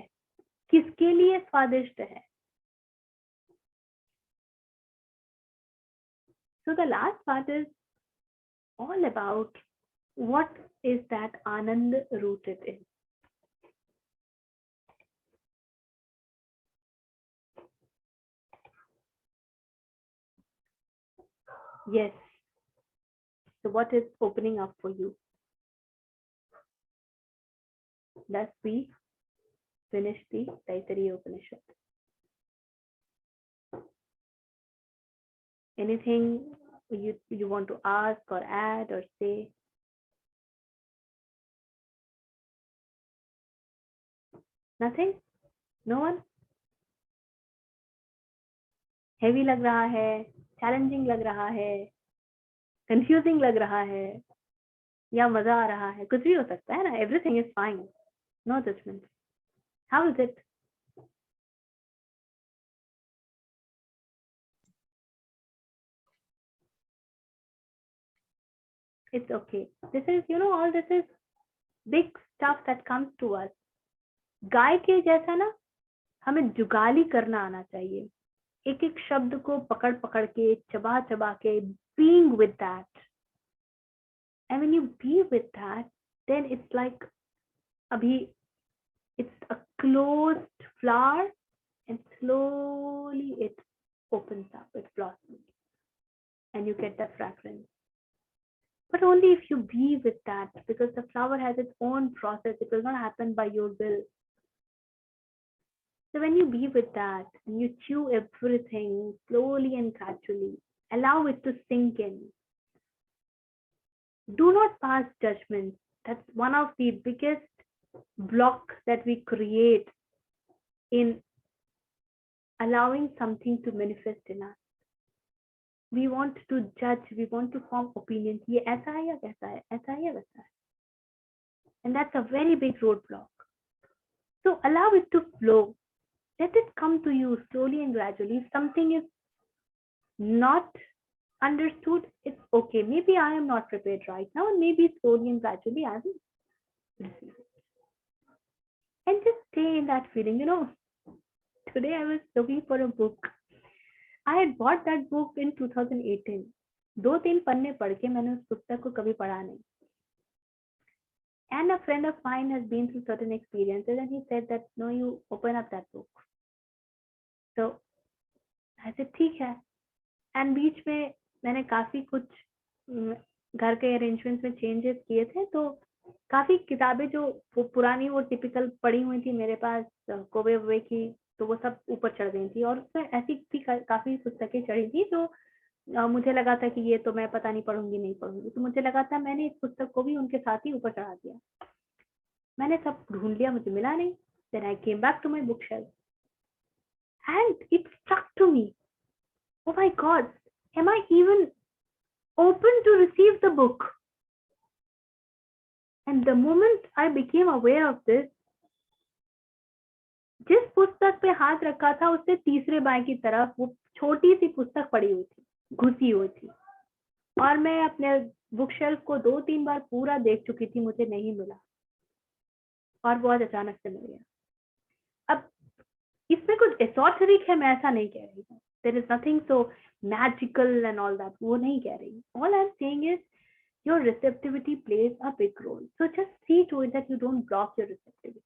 किसके लिए स्वादिष्ट है? So the last part is all about what is that Anand rooted in. Yes. So what is opening up for you? Thus we finish the Taittiriya Upanishad. Anything you want to ask or add or say? Nothing? No one? Heavy लग रहा है, challenging लग रहा है, confusing लग रहा है, या मजा आ रहा है, कुछ भी हो सकता है ना. Everything is fine. No judgment. How is it? It's okay. This is, all this is big stuff that comes to us. गाय के जैसा ना हमें जुगाली करना आना चाहिए, एक एक शब्द को पकड़ पकड़ के, चबा चबा के, being with that. And when you be with that, then it's like abhi, it's a closed flower and slowly it opens up, it blossoms, and you get that fragrance. But only if you be with that, because the flower has its own process. It will not happen by your will. So when you be with that, and you chew everything slowly and gradually, allow it to sink in. Do not pass judgment. That's one of the biggest blocks that we create in allowing something to manifest in us. We want to judge, we want to form opinions. ये ऐसा है या वैसा है, ऐसा है या वैसा है. And that's a very big roadblock. So allow it to flow. Let it come to you slowly and gradually. If something is not understood, it's okay. Maybe I am not prepared right now, and maybe slowly and gradually I will receive it. And just stay in that feeling. Today I was looking for a book. I had bought that book in 2018. 2-3 पन्ने पढ़ के मैंने उस पुस्तक को कभी पढ़ा नहीं. And a friend of mine has been through certain experiences, and he said that no, you open up that book. So I said ठीक है. And बीच में मैंने काफी कुछ घर के अरेंजमेंट्स में चेंजेस किए थे, तो काफी किताबें जो पुरानी वो टिपिकल पड़ी हुई थी मेरे पास कोवे वोवे की, तो वो सब ऊपर चढ़ गई थी. और उसमें ऐसी भी काफी पुस्तकें चढ़ी थी जो मुझे लगा था कि ये तो मैं पता नहीं पढ़ूंगी नहीं पढ़ूंगी. तो मुझे लगा था मैंने इस पुस्तक को भी उनके साथ ही ऊपर चढ़ा दिया. मैंने सब ढूंढ लिया, मुझे मिला नहीं. Then I came back to my bookshelf and it struck to me, oh my God, am I even open to receive the book? And the moment I became aware of this, जिस पुस्तक पे हाथ रखा था उससे तीसरे बाएं की तरफ वो छोटी सी पुस्तक पड़ी हुई थी, घुसी हुई थी. और मैं अपने बुक शेल्फ को 2-3 बार पूरा देख चुकी थी, मुझे नहीं मिला. और बहुत अचानक से मिल गया. अब इसमें कुछ एसोटेरिक है, मैं ऐसा नहीं कह रही हूँ. There is nothing so magical and all that. वो नहीं कह रही. All I'm saying is your receptivity plays a big role. So just see to it that you don't block your receptivity.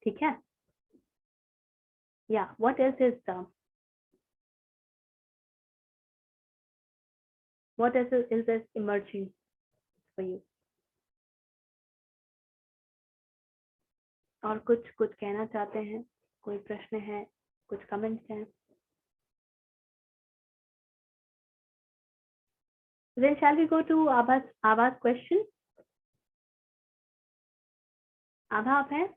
ठीक है? Yeah. What else is emerging for you? और कुछ कहना चाहते हैं? कोई प्रश्न है? कुछ कमेंट्स हैं? Then shall we go to Abha's question? आभा आप हैं?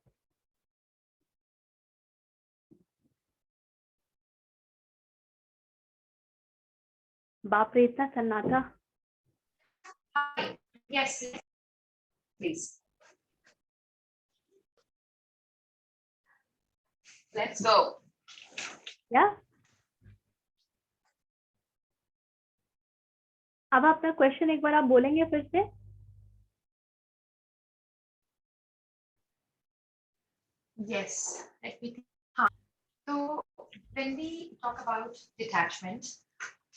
बाप रे इतना सन्नाटा. Yes, please. Let's go. Yeah. अब अपना क्वेश्चन एक बार आप बोलेंगे फिर से? Yes. Let me think. So when we talk about detachment,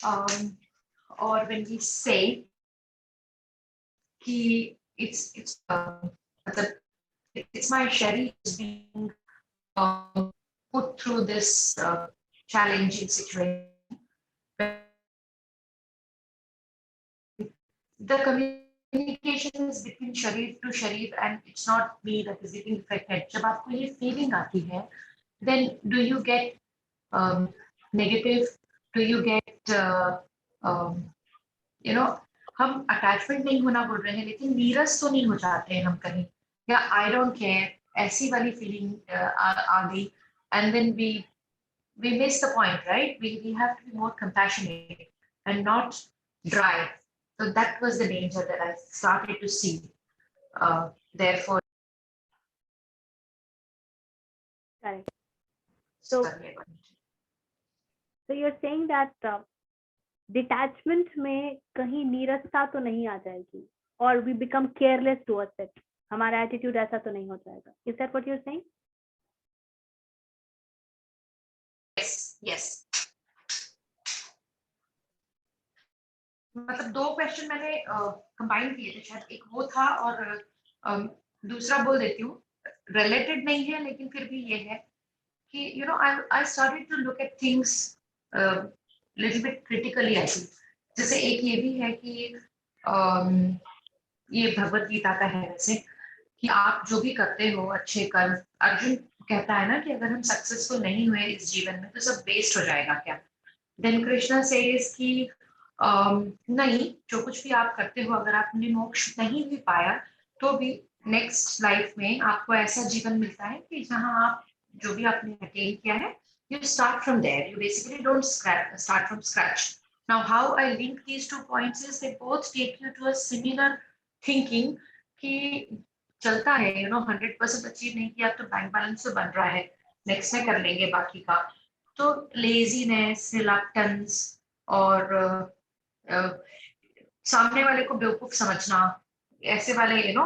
or when we say कि it's my sharir is being put through this challenging situation. The communication is between sharir to sharir, and it's not me that is getting affected. जब आपको ये feeling आती है, then do you get negative? Do you get you know, हम attachment नहीं होना बोल रहे हैं, लेकिन नीरस तो नहीं हो जाते हैं हम कहीं, या आई डोंट केयर ऐसी वाली फीलिंग आ गई, and then we miss the point, right? We have to be more compassionate and not dry. So that was the danger that I started to see. Therefore, Correct. So you're saying that detachment में कहीं नीरसता तो नहीं आ जाएगी, और we become careless towards it. हमारा attitude ऐसा तो नहीं हो जाएगा. Is that what you're saying? yes. मतलब दो क्वेश्चन मैंने कंबाइन किए थे शायद, एक वो था और दूसरा बोल देती हूँ, रिलेटेड नहीं है लेकिन फिर भी ये है कि you know I started to look at things little bit critically. ऐसी जैसे एक ये भी है कि ये भगवत गीता का है वैसे, कि आप जो भी करते हो अच्छे कर्म, अर्जुन कहता है ना कि अगर हम सक्सेसफुल नहीं हुए इस जीवन में तो सब वेस्ट हो जाएगा क्या. देन कृष्णा सेज कि नहीं, जो कुछ भी आप करते हो अगर आपने मोक्ष नहीं भी पाया तो भी नेक्स्ट लाइफ में आपको ऐसा जीवन मिलता है कि जहां आप जो भी आपने अटेन किया है, you start from there. You basically don't start from scratch. Now, how I link these 2 points is they both take you to a similar thinking कि चलता है, you know, 100% अचीव नहीं किया तो बैंक बैलेंस तो बन रहा है, नेक्स्ट में कर लेंगे बाकी का. तो लेजीनेस, रिलक्टेंस और सामने वाले को बेवकूफ समझना, ऐसे वाले यू नो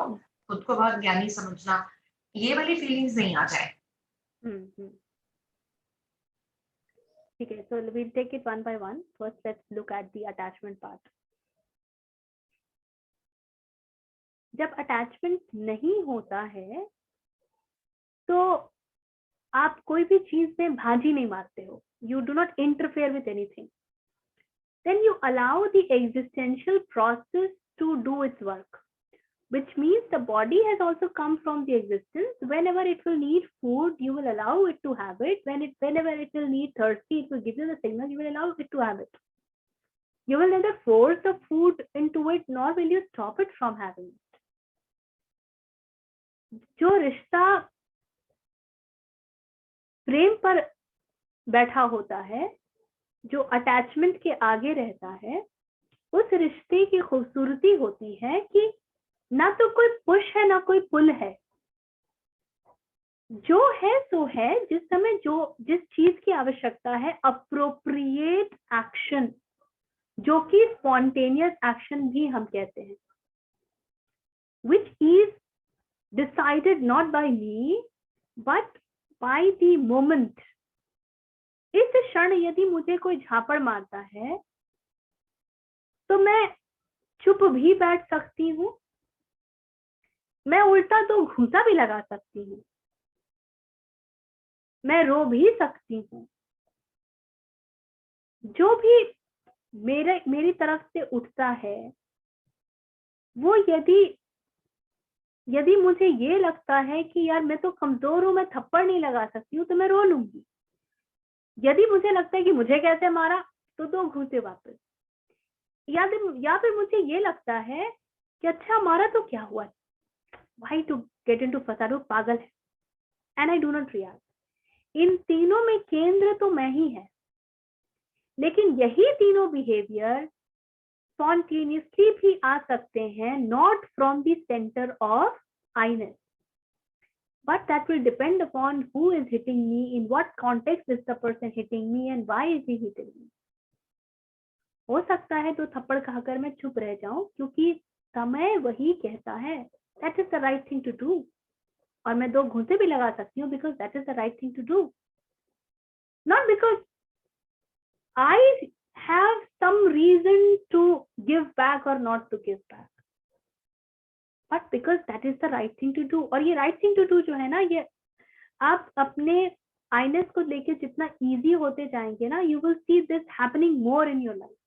खुद को बहुत ज्ञानी समझना, ये वाली फीलिंग्स नहीं आ जाए. ठीक है, so we'll take it one by one. First, let's look at the attachment part. जब अटैचमेंट नहीं होता है तो आप कोई भी चीज में भाजी नहीं मारते हो. You do not interfere with anything. Then you allow the existential process to do its work, which means the body has also come from the existence. Whenever it will need food, you will allow it to have it. Whenever it will need thirsty, it will give you the signal, you will allow it to have it. You will neither force the food into it, nor will you stop it from having it. जो रिश्ता प्रेम पर बैठा होता है, जो attachment के आगे रहता है, उस रिश्ते की खूबसूरती होती है कि ना तो कोई पुश है ना कोई पुल है. जो है सो है, जिस समय जिस चीज की आवश्यकता है, अप्रोप्रिएट एक्शन, जो कि स्पॉन्टेनियस एक्शन भी हम कहते हैं, which is decided not by me but by the moment. इस क्षण यदि मुझे कोई झापड़ मारता है तो मैं चुप भी बैठ सकती हूँ, मैं उल्टा तो घूंसा भी लगा सकती हूँ, मैं रो भी सकती हूँ. जो भी मेरी तरफ से उठता है वो यदि मुझे ये लगता है कि यार मैं तो कमजोर हूं, मैं थप्पड़ नहीं लगा सकती हूँ, तो मैं रो लूंगी. यदि मुझे लगता है कि मुझे कैसे मारा तो 2 घूंसे वापस. या फिर मुझे ये लगता है कि अच्छा मारा तो क्या हुआ, why to get into फसाद, वो पागल है, and I do not react. इन तीनों में केंद्र तो मैं ही है, लेकिन यही तीनों बिहेवियर स्पॉन्टेनियसली भी आ सकते हैं, not from the centre of आईनेस. but that will depend upon who is hitting me, in what context is the person hitting me, and why is he hitting me. हो सकता है तो थप्पड़ खाकर मैं चुप रह जाऊं क्योंकि समय वही कहता है that is the right thing to do, और मैं 2 घूंसे भी लगा सकती हूँ because that is the right thing to do, not because I have some reason to give back or not to give back, but because that is the right thing to do. और ये right thing to do जो है ना, ये आप अपने आइनेस को लेके जितना इजी होते जाएंगे ना, you will see this happening more in your life.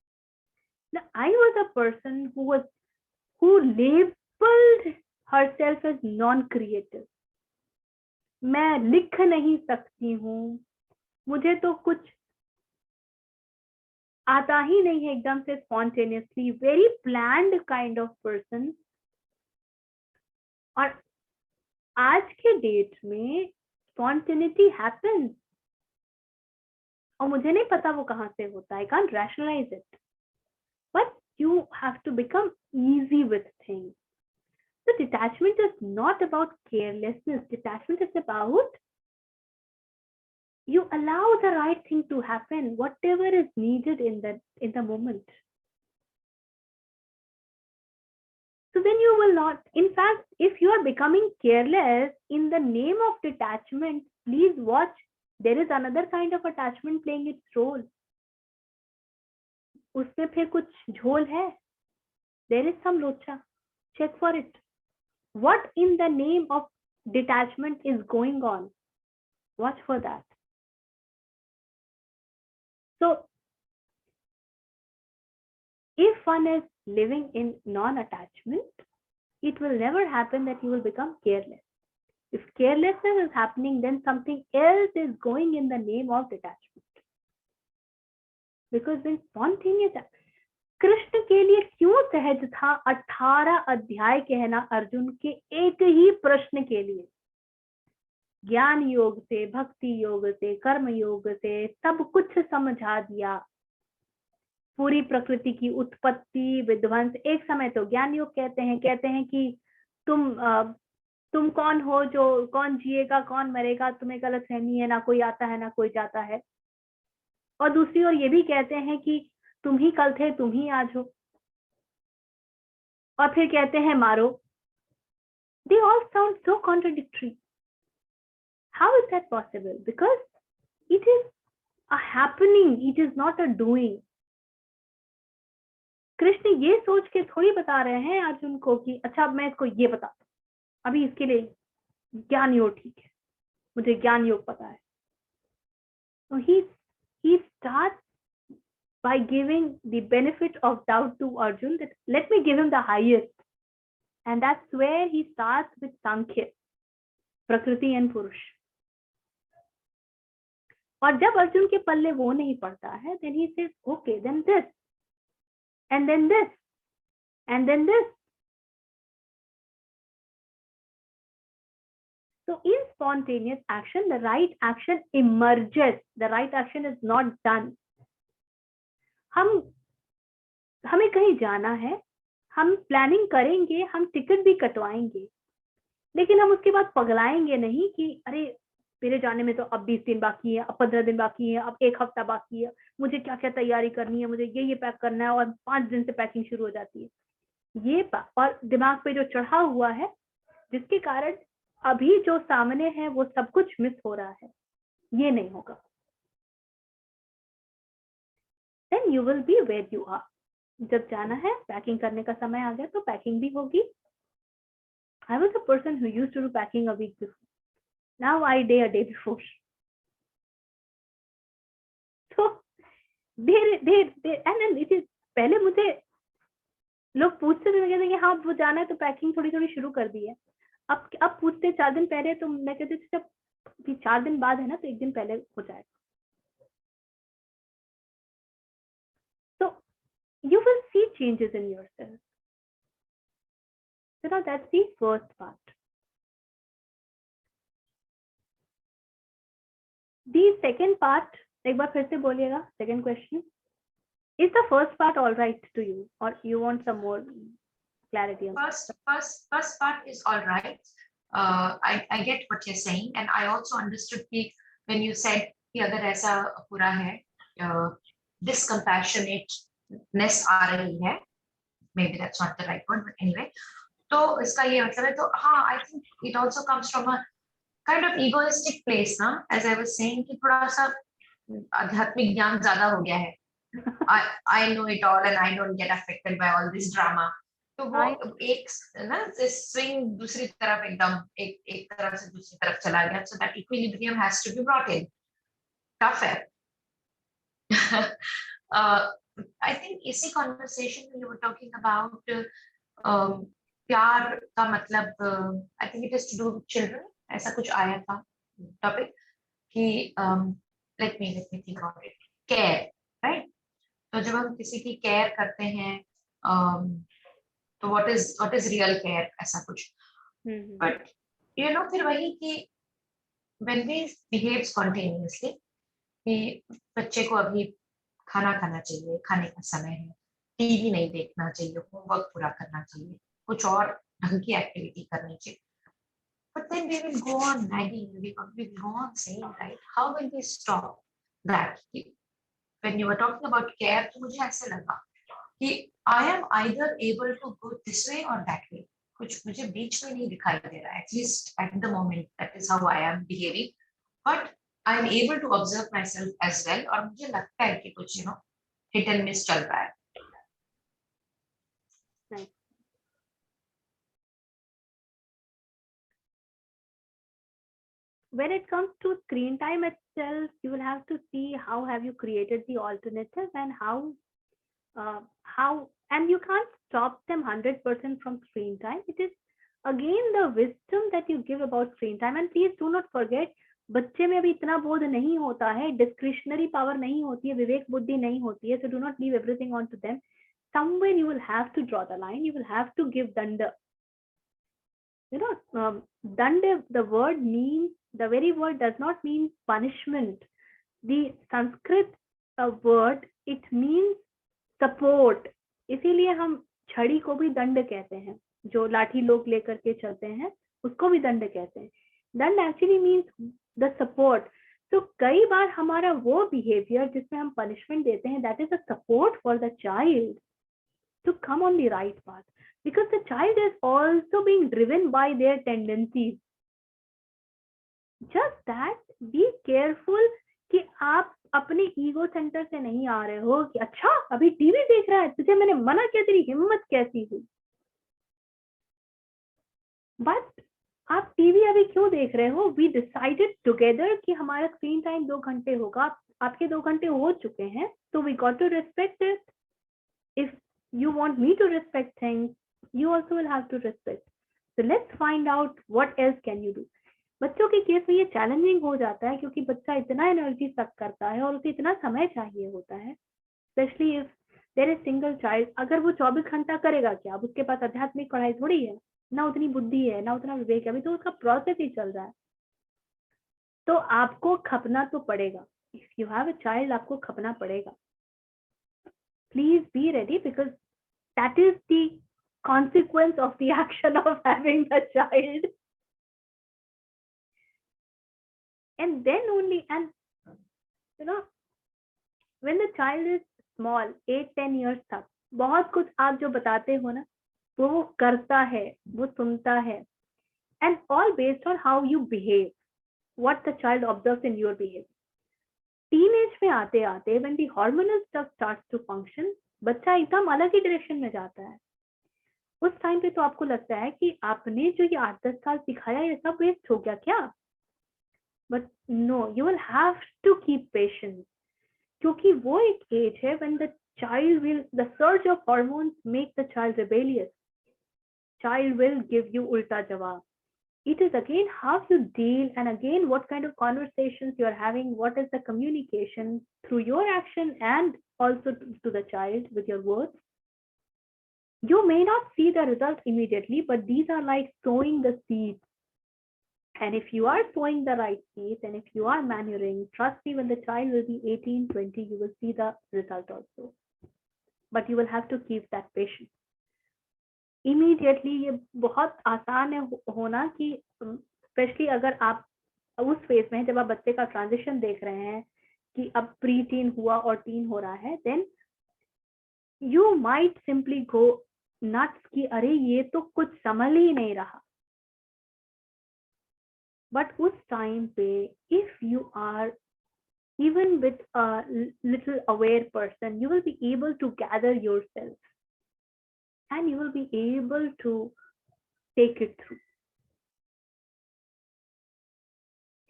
Now, I was a person who labeled herself as non-creative. मैं लिख नहीं सकती हूँ, मुझे तो कुछ आता ही नहीं है एकदम से spontaneously, very planned kind of person. और आज के डेट में spontaneity happens, और मुझे नहीं पता वो कहाँ से होता है, I can't rationalize it, but you have to become easy with things. So detachment is not about carelessness. Detachment is about you allow the right thing to happen, whatever is needed in the moment. So then you will not, in fact, if you are becoming careless in the name of detachment, please watch, there is another kind of attachment playing its role. उसमें फिर कुछ झोल है, there is some लोचा, check for it. What in the name of detachment is going on? Watch for that. So, if one is living in non-attachment, it will never happen that you will become careless. If carelessness is happening, then something else is going in the name of detachment. Because when spontaneous, Krishna के लिए क्यों सहज था 18 अध्याय कहना अर्जुन के एक ही प्रश्न के लिए? ज्ञान योग से, भक्ति योग से, कर्म योग से सब कुछ समझा दिया, पूरी प्रकृति की उत्पत्ति विध्वंस। एक समय तो ज्ञान योग कहते हैं कि तुम कौन हो, जो कौन जिएगा कौन मरेगा, तुम्हें गलतफहमी है, ना कोई आता है ना कोई जाता है। और दूसरी ओर ये भी कहते हैं कि तुम ही कल थे, तुम ही आज हो, और फिर कहते हैं मारो। They all sound so contradictory. How is that possible? Because it is a happening, it is not a doing. Krishna ये सोच के थोड़ी बता रहे हैं अर्जुन को कि अच्छा मैं इसको ये बताता हूँ, अभी इसके लिए ज्ञान योग ठीक है, मुझे ज्ञान योग पता है। So he starts by giving the benefit of doubt to Arjun, that let me give him the highest, and that's where he starts with Sankhya, Prakriti and Purush. और जब अर्जुन के पल्ले वो नहीं पड़ता है, then he says, okay, then this, and then this, and then this. So in spontaneous action, the right action emerges. The right action is not done. हमें कहीं जाना है, हम प्लानिंग करेंगे, हम टिकट भी कटवाएंगे, लेकिन हम उसके बाद पगलाएंगे नहीं कि अरे मेरे जाने में तो अब 20 दिन बाकी है, अब 15 दिन बाकी है, अब 1 हफ्ता बाकी है, मुझे क्या क्या तैयारी करनी है, मुझे ये पैक करना है, और 5 दिन से पैकिंग शुरू हो जाती है। ये और दिमाग पे जो चढ़ा हुआ है, जिसके कारण अभी जो सामने है वो सब कुछ मिस हो रहा है, ये नहीं होगा। Then you will be where you are. जब जाना है, पैकिंग करने का समय आ गया तो पैकिंग भी होगी। I was a person who used to do packing a week before. Now I day a day before. So they and then it is, पहले मुझे लोग पूछते थे, कहते कि हाँ वो जाना है तो पैकिंग थोड़ी थोड़ी शुरू कर दी है। अब पूछते 4 दिन पहले, तो मैं कहती जब 4 दिन बाद है ना तो 1 दिन पहले हो जाएगा। So you will see changes in yourself. So now that's the first part. The second part, एक बार फिर से बोलिएगा, second question. Is the first part all right to you, or you want some more clarity on first part is all right, I get what you're saying, and I also understood कि when you said कि अगर ऐसा पूरा है, discompassionateness आ रही है, maybe that's not the right word, but anyway, तो इसका ये मतलब है, तो हाँ, I think it also comes from a kind of egoistic place, ना, as I was saying कि थोड़ा सा आध्यात्मिक ज्ञान ज्यादा हो गया है. I know it all and I don't get affected by all this drama. तो वो एक ना स्विंग दूसरी तरफ एकदम एक तरफ से दूसरी तरफ चला गया. So that equilibrium has to be brought in. Tough है. I think इसी conversation में you were talking about प्यार का मतलब, I think it is to do with children. ऐसा कुछ आया था topic कि let me think about it. Care, right? तो जब हम किसी की केयर करते हैं, तो what is real care, ऐसा कुछ. But you know, फिर वही कि when we behave spontaneously, कि बच्चे को अभी खाना खाना चाहिए, खाने का समय है, टीवी नहीं देखना चाहिए, होमवर्क पूरा करना चाहिए, कुछ और ढंग की एक्टिविटी करनी चाहिए. But then we will go on nagging, we will go on saying, right? How will we stop that? When you were talking about care, तो मुझे ऐसे लगा कि I am either able to go this way or that way. कुछ मुझे बीच में नहीं दिखाई दे रहा है. At least at the moment, that is how I am behaving. But I am able to observe myself as well. और मुझे लगता है कि कुछ hit and miss चल रहा है. Nice. When it comes to screen time itself, you will have to see how have you created the alternative and how and you can't stop them 100% from screen time. It is again the wisdom that you give about screen time. And please do not forget, बच्चे में अभी इतना बोध नहीं होता है, discretionary power नहीं होती है, विवेक बुद्धि नहीं होती है. So do not leave everything on to them. Somewhere you will have to draw the line. You will have to give danda. Danda, the word means, the very word does not mean punishment. The Sanskrit word, it means support. इसीलिए हम छड़ी को भी दंड कहते हैं, जो लाठी लोग लेकर के चलते हैं उसको भी दंड कहते हैं. दंड एक्चुअली मींस द सपोर्ट. तो कई बार हमारा वो बिहेवियर जिसमें हम पनिशमेंट देते हैं, that is a support for the child to come on the right path, because the child is also being driven by their tendencies. Just that, be careful कि आप अपने ईगो सेंटर से नहीं आ रहे हो कि अच्छा अभी टीवी देख रहा है, तुझे मैंने मना किया, तेरी हिम्मत कैसी हुई. बट आप टीवी अभी क्यों देख रहे हो? वी डिसाइडेड टुगेदर कि हमारा स्क्रीन टाइम 2 घंटे होगा. आपके 2 घंटे हो चुके हैं, तो we got to respect it. If you want me to respect things, you also will have to respect. So let's find out what else can you do. बच्चों के केस में ये चैलेंजिंग हो जाता है क्योंकि बच्चा इतना एनर्जी सक करता है और उसे इतना समय चाहिए होता है, specially if there is single child. अगर वो 24 घंटा करेगा क्या? अब उसके पास आध्यात्मिक पढ़ाई थोड़ी है, ना उतनी बुद्धि है, ना उतना विवेक है, अभी तो उसका प्रोसेस ही चल रहा है. तो आपको खपना तो पड़ेगा. If you have a child, आपको खपना पड़ेगा. Please be ready, because that is the consequence of the action of having the child. And then only, and when the child is small, 8-10 years तक, बहुत कुछ आप जो बताते हो ना, वो करता है, वो सुनता है, and all based on how you behave, what the child observes in your behavior. Teenage में आते आते, when the hormonal stuff starts to function, बच्चा एकदम अलग ही डायरेक्शन में जाता है. उस टाइम पे तो आपको लगता है कि आपने जो ये 8-10 साल सिखाया ये सब वेस्ट हो गया क्या? But no, you will have to keep patience, क्योंकि वो एक एज है when the child will, the surge of hormones make the child rebellious. Child will give you ulta jawab. It is again how you deal, and again what kind of conversations you are having, what is the communication through your action and also to the child with your words. You may not see the result immediately, but these are like sowing the seeds. And if you are sowing the right seeds, and if you are manuring, trust me, when the child will be 18-20, you will see the result also. But you will have to keep that patience. Immediately ये बहुत आसान है होना कि specially अगर आप उस phase में जब आप बच्चे का ट्रांजिशन देख रहे हैं कि अब प्री टीन हुआ और टीन हो रहा है, then you might simply go nuts कि अरे ये तो कुछ समझ ही नहीं रहा. बट उस टाइम पे if you are even with a little aware person, you will be able to gather yourself and you will be able to take it through.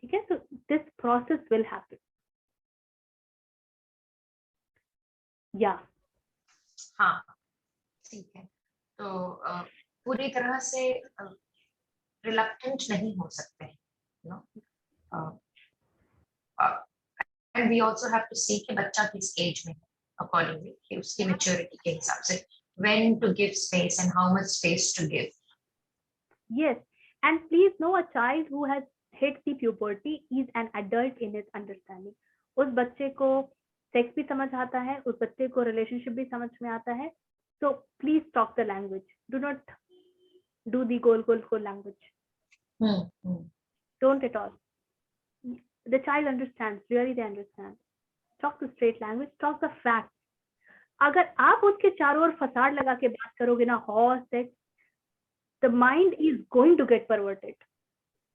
Okay, so this process will happen. Yeah. हाँ, ठीक है. तो पूरी तरह से reluctant नहीं हो सकते हैं, you know. And we also have to see कि बच्चा किस एज में है accordingly, कि उसकी maturity के हिसाब से when to give space and how much space to give. Yes, and please know a child who has hit the puberty is an adult in his understanding. उस बच्चे को सेक्स भी समझ आता है, उस बच्चे को रिलेशनशिप भी समझ में आता है. So please talk the language. Do not do the goal language. Don't at all. The child understands, really they understand. Talk the straight language, talk the facts. अगर आप उसके चारों ओर फसाड लगा के बात करोगे ना horse sex, the mind is going to get perverted.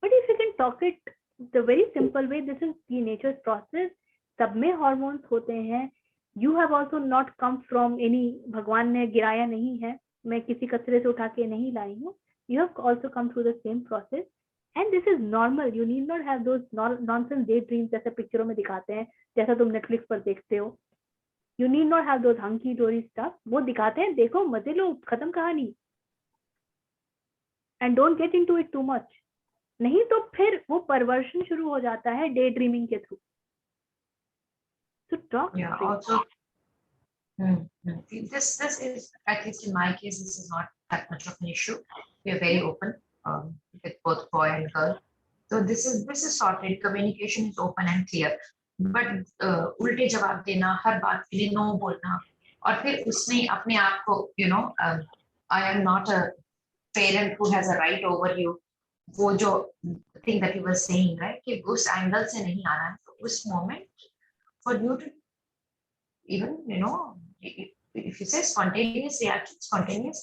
But if you can talk it the very simple way, this is the nature's process. सब में hormones होते हैं. You have also not come from any, भगवान ने गिराया नहीं है, मैं किसी कचरे से उठा के नहीं लाई हूँ. You have also come through the same process. And this is normal. You need not have those nonsense daydreams जैसे पिक्चरों में दिखाते हैं, जैसा तुम नेटफ्लिक्स पर देखते हो. You need not have those hunky dory stuff. वो दिखाते हैं, देखो मजे लो, खत्म कहानी. And don't get into it too much. नहीं तो फिर वो परवर्शन शुरू हो जाता है डे ड्रीमिंग के through. So talk. Yeah. Also, this is, at least in my case, this is not that much of an issue. We are very open with both boy and girl. So this is sorted. Communication is open and clear. But उल्टे जवाब देना, हर बात के लिए no बोलना, और फिर उसमें अपने आप को, you know, I am not a parent who has a right over you. वो जो thing that you were saying, right? कि उस एंगल से नहीं आना है. तो उस moment for you to even, you know, if you say spontaneous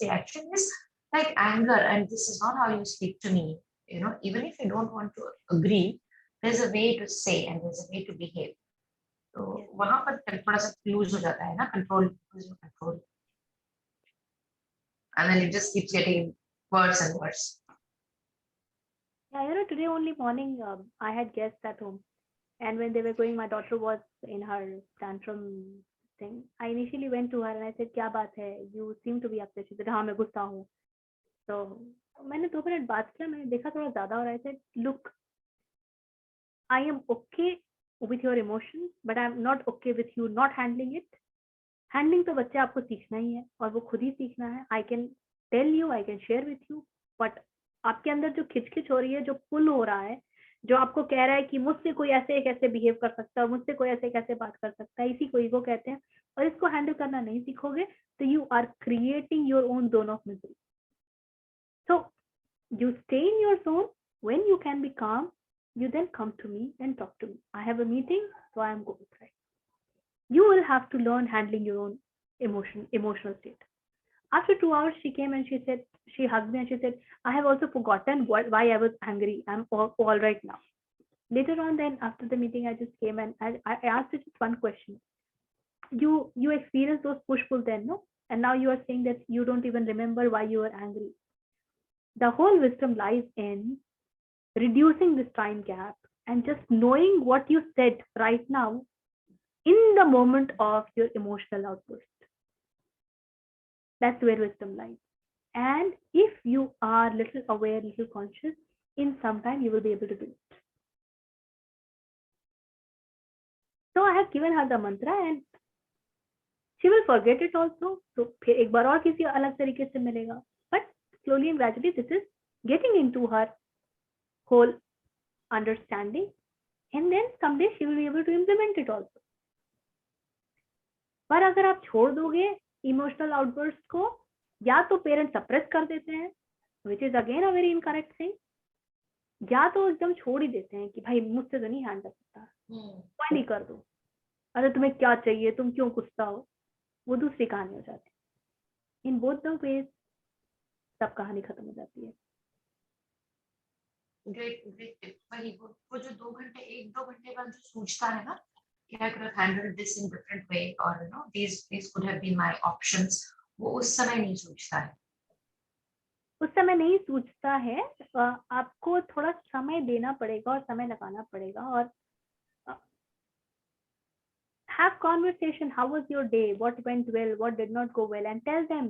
reaction is like anger, and this is not how you speak to me. You know, even if you don't want to agree, there's a way to say and there's a way to behave. तो वहाँ पर थोड़ा सा loose हो जाता है ना, control, and then it just keeps getting worse and worse. Yeah, you know, today only morning I had guests at home, and when they were going, my daughter was in her tantrum thing. I initially went to her and I said, क्या बात है? You seem to be upset. She said, हाँ मैं गुस्सा हूँ. तो मैंने 2 minute बात किया, मैंने देखा थोड़ा ज्यादा हो रहा है. Look, I am okay with your emotions, but I am not okay with you not handling it. Handling तो बच्चे आपको सीखना ही है और वो खुद ही सीखना है. I can tell you, I can share with you, but आपके अंदर जो खिचखिच हो रही है, जो पुल हो रहा है, जो आपको कह रहा है कि मुझसे कोई ऐसे कैसे बिहेव कर सकता है, मुझसे कोई ऐसे कैसे बात कर सकता है, इसी को ईगो कहते हैं. और इसको हैंडल करना नहीं सीखोगे तो you are creating your own zone of misery. So you stay in your zone. When you can be calm, you then come to me and talk to me. I have a meeting, so I am going to try. You will have to learn handling your own emotional state. After 2 hours, she came and she said, she hugged me and she said, I have also forgotten why I was angry. I'm all right now. Later on, then after the meeting, I just came and I asked her just one question. You experienced those push-pull then, no? And now you are saying that you don't even remember why you were angry. The whole wisdom lies in reducing this time gap and just knowing what you said right now in the moment of your emotional outburst. That's where wisdom lies. And if you are little aware, little conscious, in some time you will be able to do it. So I have given her the mantra and she will forget it also. So फिर एक बार और किसी अलग तरीके से मिलेगा. But slowly and gradually this is getting into her whole understanding, and then someday she will be able to implement it also. पर अगर आप छोड़ दोगे इमोशनल आउटबर्स्ट को, या तो पेरेंट्स सप्रेस कर देते हैं, which is again a very incorrect thing, या तो एकदम छोड़ ही देते हैं कि भाई मुझसे तो नहीं हैंडल होता, कोई नहीं, कर दो, अरे तुम्हें क्या चाहिए, तुम क्यों गुस्सा हो, वो दूसरी कहानी हो जाती है। इन बोथ द वेज सब कहानी खत्म हो जाती है। Great great. वही वो जो 2 घंटे 1-2 घंटे बाद जो सोचता है ना कि I could have handled this in different way or you know these could have been my options, वो उस समय नहीं सोचता है। उस समय नहीं सोचता है, आपको थोड़ा समय देना पड़ेगा और समय लगाना पड़ेगा, और have conversation, how was your day, what went well, what did not go well, and tell them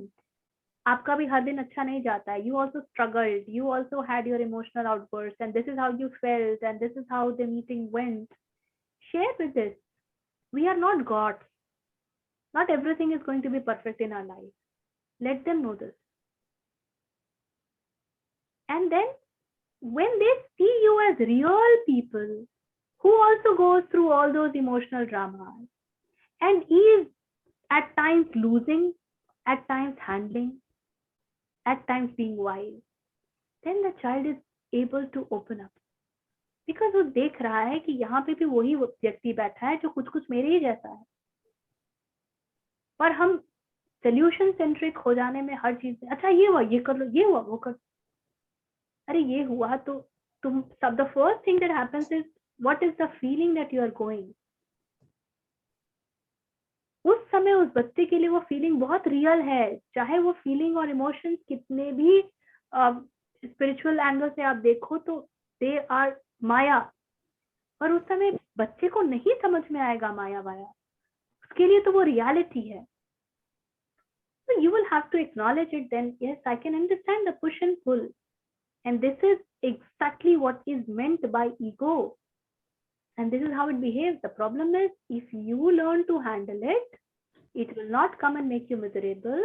आपका भी हर दिन अच्छा नहीं जाता है, you also struggled, you also had your emotional outbursts, and this is how you felt, and this is how the meeting went. Share with this. We are not gods. Not everything is going to be perfect in our life. Let them know this. And then when they see you as real people who also goes through all those emotional dramas and is at times losing, at times handling, at times being wise, then the child is able to open up. Because वो देख रहा है कि यहाँ पे भी वही व्यक्ति बैठा है जो कुछ कुछ मेरे ही जैसा है, पर हम सोल्यूशन सेंट्रिक हो जाने में हर चीज में, अच्छा ये हुआ ये कर लो, ये हुआ वो कर, अरे ये हुआ तो तुम सब, the first thing that happens is what is the feeling that you are going. उस समय उस बच्चे के लिए वो फीलिंग बहुत रियल है, चाहे वो फीलिंग और इमोशंस कितने भी स्पिरिचुअल एंगल से आप देखो तो दे आर माया, पर उस समय बच्चे को नहीं समझ में आएगा माया वाया, उसके लिए तो वो रियलिटी है। So you will have to acknowledge it then, yes, I can understand the push and pull, and this is exactly what is meant by ego, and this is how it behaves. The problem is if you learn to handle it, it will not come and make you miserable.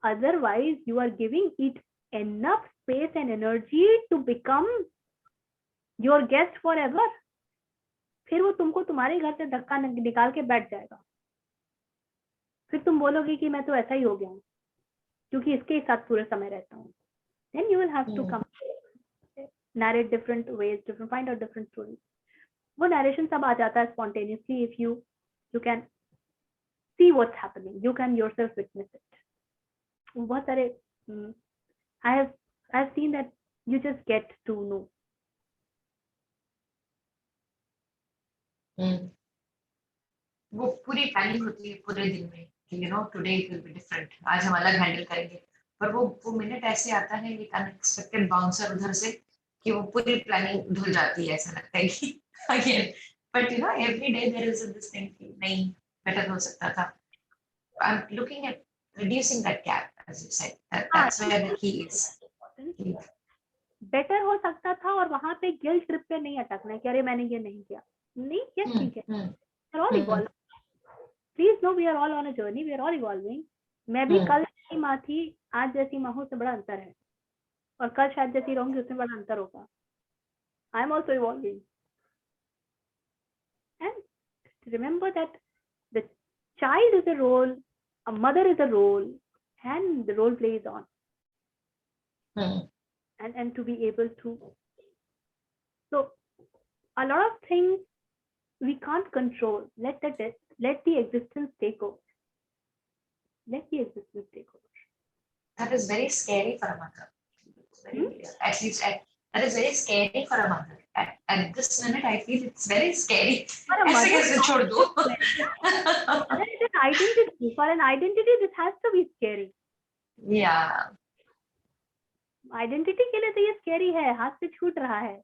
Otherwise you are giving it enough space and energy to become your guest forever. फिर वो तुमको तुम्हारे घर से धक्का निकाल के बैठ जाएगा, फिर तुम बोलोगे कि मैं तो ऐसा ही हो गया हूँ क्योंकि इसके साथ पूरे समय रहता हूँ। Then you will have to come narrate different ways, different, find out different stories. वो narration सब आ जाता है spontaneously if you can see what's happening, you can yourself witness it. बहुत सारे I have seen that you just get to know. वो पूरी planning होती है पूरे दिन में कि you no today it will be different, आज हम अलग हैंडल करेंगे, पर वो मिनट ऐसे आता है एक अनएक्सपेक्टेड बाउंसर उधर से कि वो पूरी प्लानिंग धुल जाती है, ऐसा लगता है कि again, but you know every day there is this thing कि नहीं बेटर हो सकता था। I am looking at reducing that gap as you said, that's where the key is. Better हो सकता था, और वहां पे गिल्ट ट्रिप पे नहीं अटकना है कि अरे मैंने ये नहीं किया, नहीं किया, ठीक है, we're all evolving. Please know we are all on a journey, we are all evolving. मैं भी कल जैसी माँ थी, आज जैसी माँ हूँ, उसमें बड़ा अंतर है, और कल शायद जैसी रहूंगी उसमें बड़ा अंतर होगा। I am also evolving. And remember that the child is a role, a mother is a role, and the role play is on. And to be able to, so a lot of things we can't control. Let the existence take over. Let the existence take over. That is very scary for a mother. At least that is very scary for a mother. At this minute, I feel it's very scary. For a mother, identity. For an identity, this has to be scary. Yeah. Identity के लिए तो ये scary है, हाथ से छूट रहा है।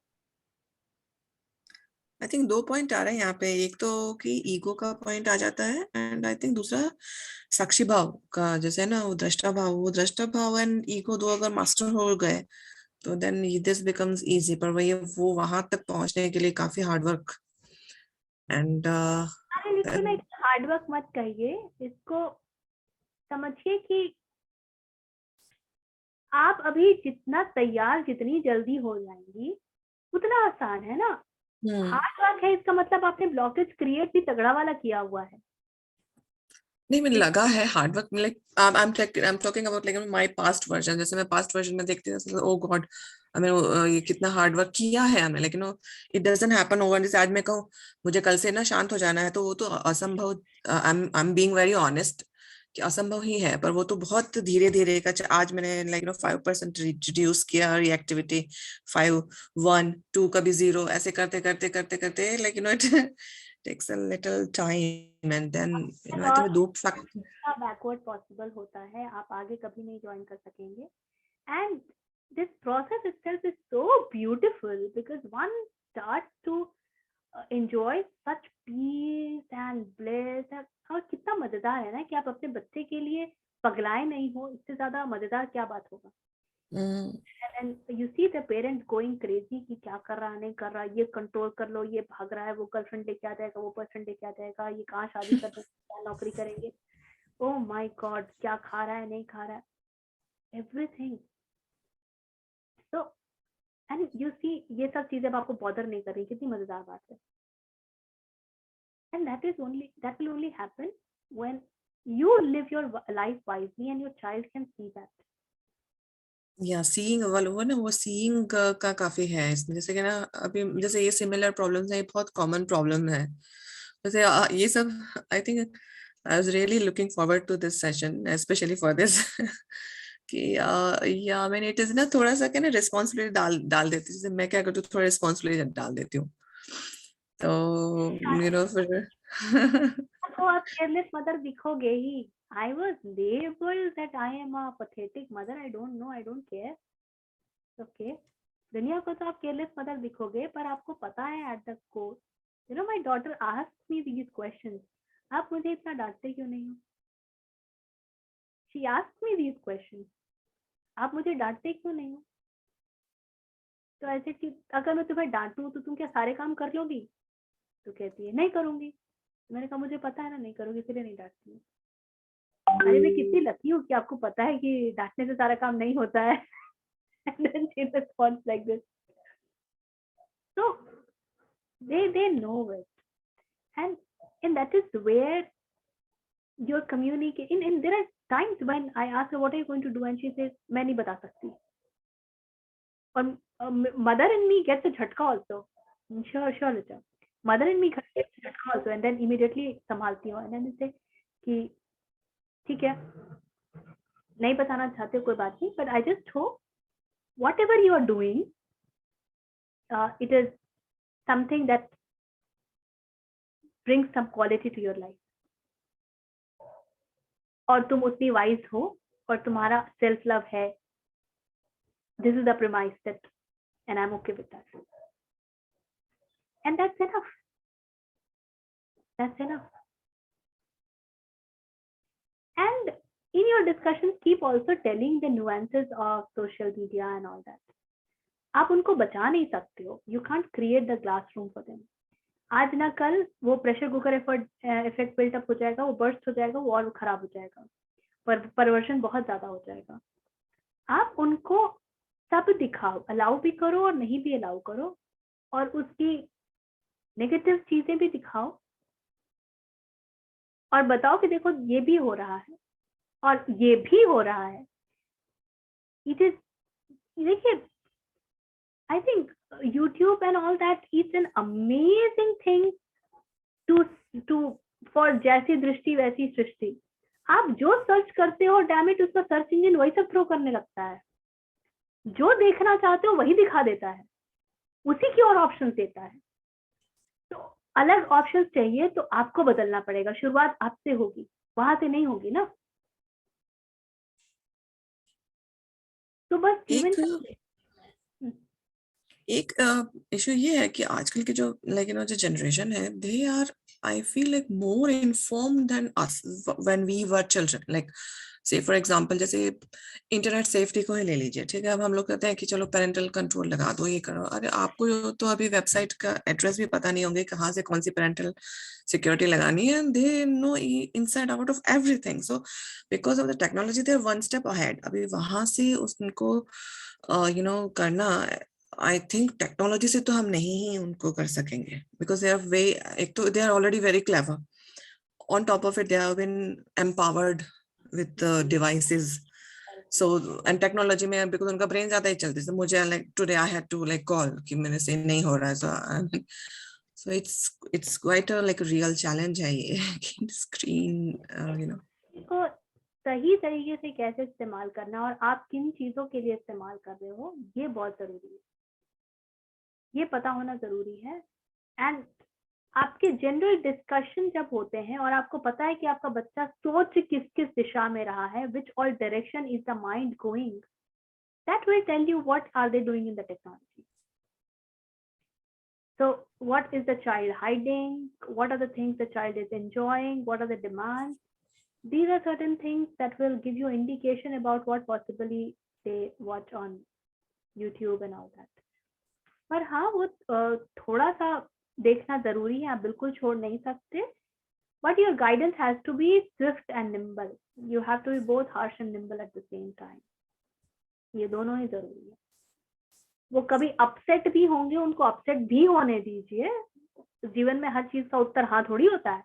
I think 2 पॉइंट आ रहे हैं यहाँ पे, एक तो कि ईगो का पॉइंट आ जाता है, एंड आई थिंक दूसरा साक्षी भाव का, जैसे ना वो दृष्टा भाव एंड ईगो दो अगर मास्टर हो गए तो देन दिस बिकम्स इजी, पर वो वहां तक पहुंचने के लिए काफी hard work and hard work मत कहिए, इसको समझिए कि आप अभी जितना तैयार, जितनी जल्दी हो जाएंगी उतना आसान है ना। हार्ड वर्क है, इसका मतलब आपने ब्लॉकेज क्रिएट भी तगड़ा वाला किया हुआ है। नहीं, मैंने लगा है hard work, like I am talking about like my past version. जैसे मैं पास्ट वर्जन में देखती थी, ओ गॉड, हमें ये कितना हार्ड वर्क किया है हमने, लेकिन इट डजंट हैपन ओवर। जैसे आज मैं कहूँ मुझे कल से ना शांत हो जाना है, तो वो तो असंभव, I am being very honest कि असंभव ही है। पर वो तो बहुत धीरे धीरे का, आज मैंने लाइक 5% रिड्यूस किया रिएक्टिविटी, 5, 1, 2, कभी 0, ऐसे करते करते करते करते like it takes a little time, and then I think दो फैक्टर। बैकवर्ड पॉसिबल होता है, आप आगे कभी नहीं ज्वाइन कर सकेंगे। And this process itself is so beautiful because one starts to enjoy such peace and bliss। और कितना मजेदार है ना कि आप अपने बच्चे के लिए पगलाए नहीं हो, इससे ज्यादा मजेदार क्या बात होगा। And you see the parent going crazy कि क्या कर रहा नहीं कर रहा, ये कंट्रोल कर लो, ये भाग रहा है, वो गर्लफ्रेंड लेके आ जाएगा, वो पर्सन लेके आ जाएगा, ये कहाँ शादी करने क्या नौकरी करेंगे, ओह माय गॉड, क्या खा रहा है नहीं खा रहा है, everything. So and you see ये सब चीजें अब आपको बॉदर नहीं कर रही, कितनी मजेदार बात है। And that will only happen when you live your life wisely and your child can see that। या सीइंग वाला हुआ ना, वो सीइंग का काफी है इसमें। जैसे कि ना अभी जैसे ये सिमिलर प्रॉब्लम्स है, ये बहुत कॉमन प्रॉब्लम है। जैसे ये सब I think I was really looking forward to this session specially for this कि या मैंने इट इज ना थोड़ा सा क्या ना रिस्पॉन्सिबिलिटी डाल देती हूँ। जैसे मैं क्या करती हूँ, थोड़ा रिस्पॉन्सिबिलिटी डाल देती हूँ, तो फिर तो आप केयरलेस मदर दिखोगे ही। I was labeled that I am a pathetic mother. I don't know. I don't care. Okay. दुनिया को तो आप केयरलेस मदर दिखोगे, पर आपको पता है at the core, you know my daughter asks me these questions, आप मुझे इतना डांटते क्यों नहीं हो? She asks me these questions, आप मुझे डांटते क्यों नहीं हो? तो ऐसे कि अगर मैं तुम्हें डांटूं तो तुम क्या सारे काम कर लोगी? तो कहती है नहीं करूंगी। मैंने कहा मुझे पता है ना नहीं करोगी, इसलिए नहीं डांटती हूँ। अरे मैं कितनी लकी हूँ कि आपको पता है कि डांटने से सारा काम नहीं होता है। And then she responds like this. So they know it, and that is where your communication, and there are times when I ask her what are you going to do and she says मैं नहीं बता सकती, और mother in me gets a झटका also। sure Lita, mother in me gets a झटका also, and then immediately संभालती हूँ, and then say कि ठीक है नहीं बताना चाहते कोई बात नहीं, but I just hope whatever you are doing it is something that brings some quality to your life, और तुम उतनी वाइज हो और तुम्हारा सेल्फ लव है। This is the premise that, and I am okay with that, and that's enough. That's enough. And in your discussions, keep also telling the nuances of social media and all that. आप उनको बचा नहीं सकते हो, you can't create the glass room for them। आज ना कल वो प्रेशर कुकर इफेक्ट बिल्टअप हो जाएगा, वो बर्स्ट हो जाएगा, वो और खराब हो जाएगा, परवर्जन बहुत ज्यादा हो जाएगा। आप उनको सब दिखाओ, अलाउ भी करो और नहीं भी अलाउ करो, और उसकी नेगेटिव चीजें भी दिखाओ, और बताओ कि देखो ये भी हो रहा है और ये भी हो रहा है। इट इज, देखिए, I think YouTube and all that, it's an amazing thing to for जैसी दृष्टि वैसी सृष्टि। आप जो सर्च करते हो डैम इट, उसका सर्च इंजन वही सब थ्रो करने लगता है, जो देखना चाहते हो वही दिखा देता है, उसी की और ऑप्शन देता है। तो अलग ऑप्शन चाहिए तो आपको बदलना पड़ेगा, शुरुआत आपसे होगी, वहां से नहीं होगी ना। तो बस एक इशू ये है कि आजकल के जो जो जनरेशन है, they are, I feel like more informed than us when we were children. Like say for example, जैसे इंटरनेट सेफ्टी को ही ले लीजिए, ठीक है। अब हम लोग कहते हैं कि चलो पेरेंटल कंट्रोल लगा दो, ये करो। अरे आपको तो अभी वेबसाइट का एड्रेस भी पता नहीं होंगे, कहाँ से कौन सी पेरेंटल सिक्योरिटी लगानी है। They know inside out of everything. So because of the technology they are one step ahead. अभी वहां से उनको करना, आई थिंक टेक्नोलॉजी से तो हम नहीं ही उनको कर सकेंगे, बिकॉज दे आर वे, एक तो they are already very clever, on top of it, they have been empowered with the devices. So and technology में because उनका brain ज्यादा ही चलती है. मुझे like today I had to like call कि मैंने से नहीं हो रहा है. So it's quite a like a real challenge है ये screen you know. इसको सही तरीके से कैसे इस्तेमाल करना और आप किन चीजों के लिए इस्तेमाल कर रहे हो, ये बहुत जरूरी है, ये पता होना जरूरी है. एंड आपके जनरल डिस्कशन जब होते हैं और आपको पता है कि आपका बच्चा सोच किस किस दिशा में रहा है, which all direction is the mind going, that will tell you what are they doing in the technology. So what is the child hiding, what are the things the child is enjoying, what are the demands. These are certain things that will give you indication about what possibly they watch on YouTube and all that. पर हाँ, वो थोड़ा सा देखना जरूरी है, आप बिल्कुल छोड़ नहीं सकते. But your guidance has to be swift and nimble. You have to be both harsh and nimble at the same time. ये दोनों ही जरूरी है. वो कभी अपसेट भी होंगे, उनको अपसेट भी होने दीजिए. जीवन में हर चीज का उत्तर हाँ थोड़ी होता है.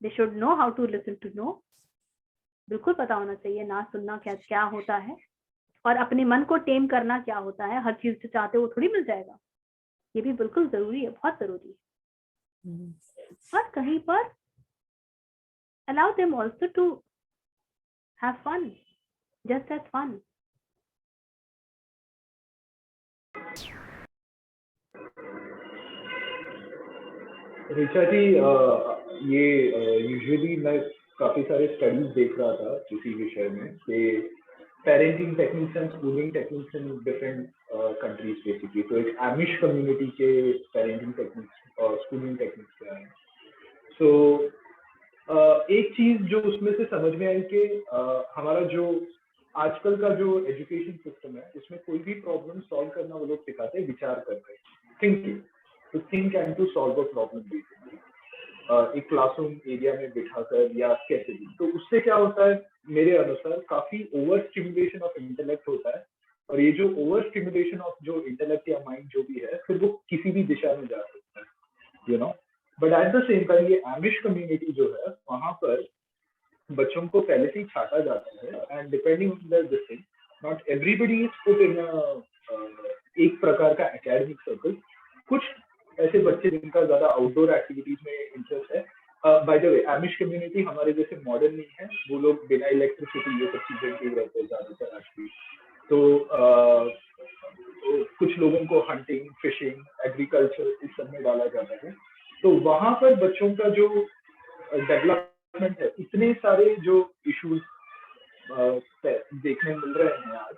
They should know how to listen to no. बिल्कुल पता होना चाहिए ना सुनना क्या होता है और अपने मन को टेम करना क्या होता है. हर चीज जो चाहते हो वो थोड़ी मिल जाएगा. ये भी बिल्कुल जरूरी है, बहुत जरूरी है. और कहीं पर allow them also to have fun, just as fun. Richa जी, ये यूजुअली मैं काफी सारे स्टडीज देख रहा था इसी विषय में कि parenting techniques and schooling techniques in different countries basically. तो एक एमिश कम्युनिटी के पेरेंटिंग टेक्निक्स और स्कूलिंग टेक्निक्स क्या है. सो एक चीज जो उसमें से समझ में आई कि हमारा जो आजकल का जो एजुकेशन सिस्टम है उसमें कोई भी प्रॉब्लम सॉल्व करना वो लोग सिखाते हैं विचार करके, thinking, to think and to solve a problem basically. एक क्लासरूम एरिया में बिठाकर या कैसे भी. तो उससे क्या होता है मेरे अनुसार काफी ओवर स्टिमुलेशन ऑफ इंटेलेक्ट होता है. और ये जो ओवर स्टिमुलेशन ऑफ जो इंटेलेक्ट या माइंड जो भी है फिर वो किसी भी दिशा में जा सकता है, you know. But at the same time ये एमिश कम्युनिटी जो है वहां पर बच्चों को पहले से ही छाटा जाता है. And depending on the this thing not everybody is put in एक प्रकार का एकेडमिक सर्कल. कुछ ऐसे बच्चे जिनका ज्यादा आउटडोर एक्टिविटीज में इंटरेस्ट है. By the way Amish community हमारे जैसे मॉडर्न नहीं है, वो लोग बिना इलेक्ट्रिसिटी ये सब चीजें के रहते हैं ज्यादातर आज भी. तो कुछ लोगों को हंटिंग, फिशिंग, एग्रीकल्चर इस सब में डाला जाता है. तो वहां पर बच्चों का जो डेवलपमेंट है, इतने सारे जो इश्यूज देखने मिल रहे हैं आज,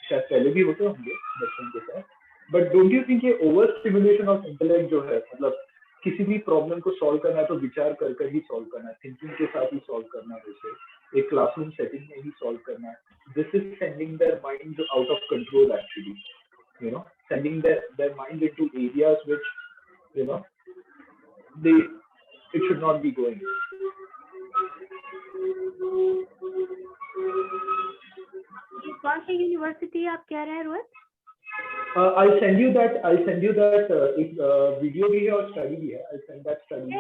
शायद पहले भी होते होंगे बच्चों के साथ. बट डोंट यू थिंक ये ओवर स्टिमुलेशन ऑफ इंटेलेक्ट जो है, मतलब किसी भी प्रॉब्लम को सॉल्व करना है तो विचार कर कर ही सॉल्व करना है, थिंकिंग के साथ ही सॉल्व करना है, उसे एक क्लासरूम सेटिंग में ही सॉल्व करना है. This is sending their mind out of control actually, you know, sending their mind into areas which, you know, it should not be going. कौन सी यूनिवर्सिटी आप कह रहे हैं Rohit? I'll send you that एक video भी है और स्टडी भी है. I'll send that study.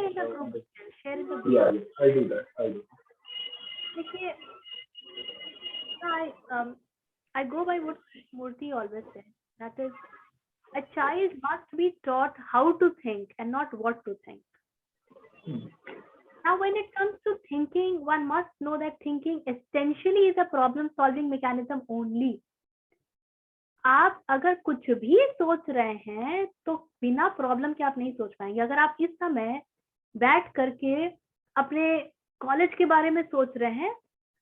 Share the group. Yeah, I'll do that. देखिए, I go by what Murthy always said. That is, a child must be taught how to think and not what to think. Now, when it comes to thinking, one must know that thinking essentially is a problem-solving mechanism only. आप अगर कुछ भी सोच रहे हैं तो बिना problem के आप नहीं सोच पाएंगे. अगर आप इस समय बैठ करके अपने कॉलेज के बारे में सोच रहे हैं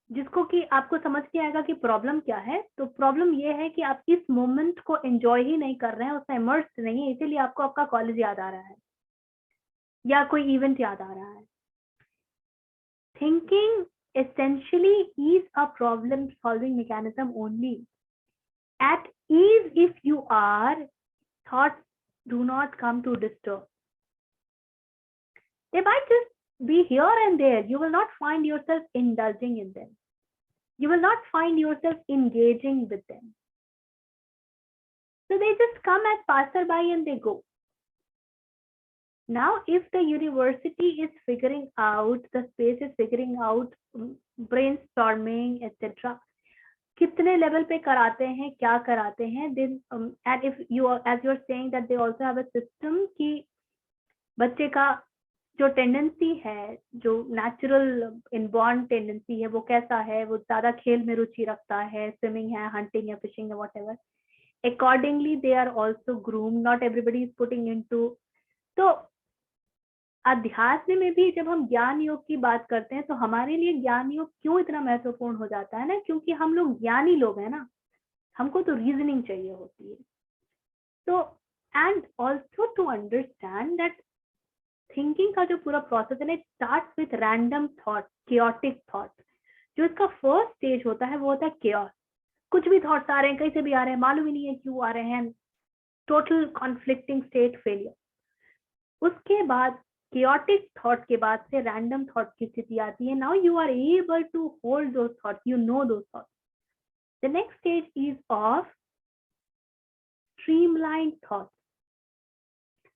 जिसको कि आपको समझ के आएगा कि प्रॉब्लम क्या है, तो प्रॉब्लम ये है कि आप इस मोमेंट को एंजॉय ही नहीं कर रहे हैं, उसमें इमर्स नहीं है, इसीलिए आपको आपका कॉलेज याद आ रहा है या कोई इवेंट याद आ रहा है. Thinking essentially is a problem solving mechanism only. At ease if you are, thoughts do not come to disturb. They might just be here and there. You will not find yourself indulging in them. You will not find yourself engaging with them. So they just come as passerby and they go. Now if the university is figuring out, the space is figuring out, brainstorming etc, कितने level पे कराते हैं, क्या कराते हैं, then and if you are, as you are saying that they also have a system कि बच्चे का जो टेंडेंसी है, जो नेचुरल इनबॉर्न टेंडेंसी है वो कैसा है, वो ज्यादा खेल में रुचि रखता है, स्विमिंग है, हंटिंग है, फिशिंग है, whatever, accordingly they are also groomed, not everybody is putting into। तो अध्यात्म में भी जब हम ज्ञान योग की बात करते हैं तो हमारे लिए ज्ञान योग क्यों इतना महत्वपूर्ण हो जाता है ना, क्योंकि हम लोग ज्ञानी लोग हैं ना, हमको तो रीजनिंग चाहिए होती है। तो and also to understand that thinking का जो पूरा प्रोसेस है ना, it starts with random thought, chaotic thought. जो इसका फर्स्ट स्टेज होता है वो होता है केओस। कुछ भी थॉट्स आ रहे हैं, कहीं से भी आ रहे हैं, मालूम ही नहीं है क्यों आ रहे हैं, टोटल कॉन्फ्लिक्टिंग स्टेट, फेलियर। उसके बाद chaotic thought के बाद से random thought की स्थिति आती है। Now you are able to hold those thoughts, you know those thoughts. The next stage is of streamlined thoughts,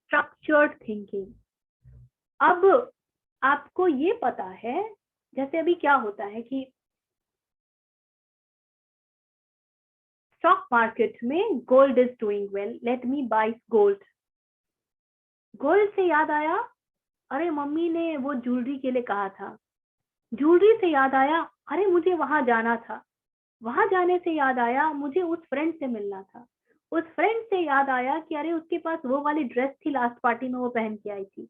structured thinking. अब आपको ये पता है, जैसे अभी क्या होता है कि स्टॉक मार्केट में gold is doing well, let me buy gold. Gold से याद आया, अरे मम्मी ने वो ज्वेलरी के लिए कहा था। ज्वेलरी से याद आया, अरे मुझे वहां जाना था। वहां जाने से याद आया, मुझे उस फ्रेंड से मिलना था। उस फ्रेंड से याद आया कि अरे उसके पास वो वाली ड्रेस थी लास्ट पार्टी में, वो पहन के आई थी।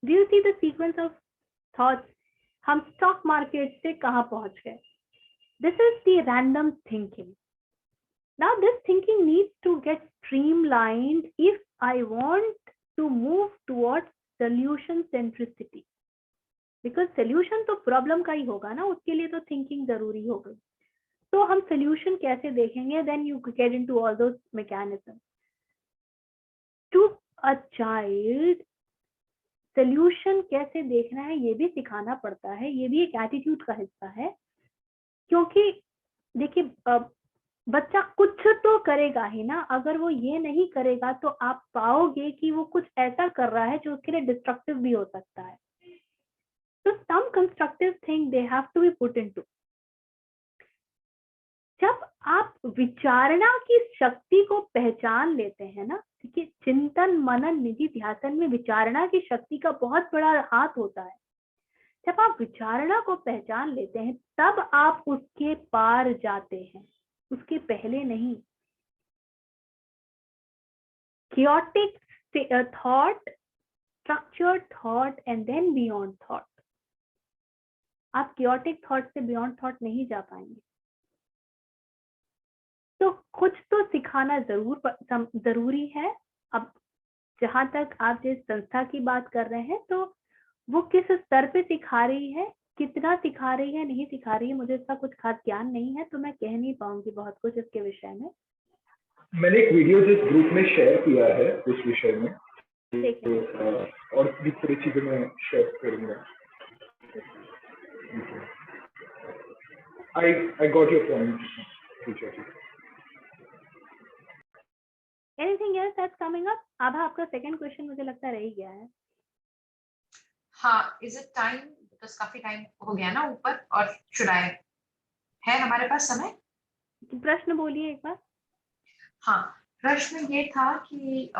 Do you see the sequence of thoughts? हम स्टॉक मार्केट से कहां पहुंच गए? This is the random thinking. Now this thinking needs to get streamlined if I want to move towards solution centricity, because solution तो problem का ही होगा ना, उसके लिए तो थिंकिंग जरूरी होगी। तो हम सॉल्यूशन कैसे देखेंगे? Then you get into all those mechanism. To a child solution कैसे देखना है ये भी सिखाना पड़ता है, ये भी एक एटीट्यूड का हिस्सा है। क्योंकि देखिए बच्चा कुछ तो करेगा ही ना, अगर वो ये नहीं करेगा तो आप पाओगे कि वो कुछ ऐसा कर रहा है जो उसके लिए डिस्ट्रक्टिव भी हो सकता है। तो some constructive thing they have to be put into। जब आप विचारणा की शक्ति को पहचान लेते हैं ना, देखिए चिंतन मनन निधि ध्यान में विचारणा की शक्ति का बहुत बड़ा हाथ होता है। जब आप विचारणा को पहचान लेते हैं तब आप उसके पार जाते हैं, उसके पहले नहीं। chaotic thought, structured thought and then beyond thought। आप chaotic thought से beyond thought नहीं जा पाएंगे। तो कुछ तो सिखाना जरूरी है। अब जहां तक आप जिस संस्था की बात कर रहे हैं, तो वो किस स्तर पे सिखा रही है, कितना सिखा रही है, नहीं सिखा रही है, मुझे इसका कुछ खास ज्ञान नहीं है, तो मैं कह नहीं पाऊंगी बहुत कुछ इसके विषय में। मैंने एक वीडियो जिस ग्रुप में शेयर किया है उस विषय में, तो और भी थोड़ी चीजें मैं शेयर करूंगा। I got your point, Richa ji. Anything else that's coming up? आभा, आपका सेकंड क्वेश्चन मुझे लगता रह ही गया है। हाँ, इज इट टाइम? बिकॉज काफी टाइम हो गया ना ऊपर, और शुड आई, है हमारे पास समय? प्रश्न बोलिए एक बार। हाँ, प्रश्न ये था कि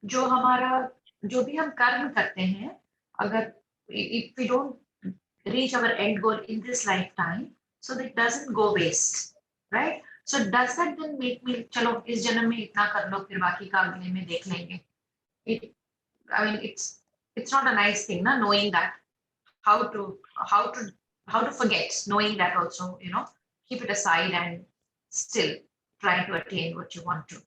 जो हमारा, जो भी हम कर्म करते हैं, अगर if we don't reach our end goal in this lifetime, so that doesn't go waste, right? So does that then make me, चलो इस जन्म में इतना कर लो, फिर बाकी का अगले में देख लेंगे। I mean, it's not a nice thing, na, knowing that how to forget, knowing that also, you know, keep it aside and still try to attain what you want to.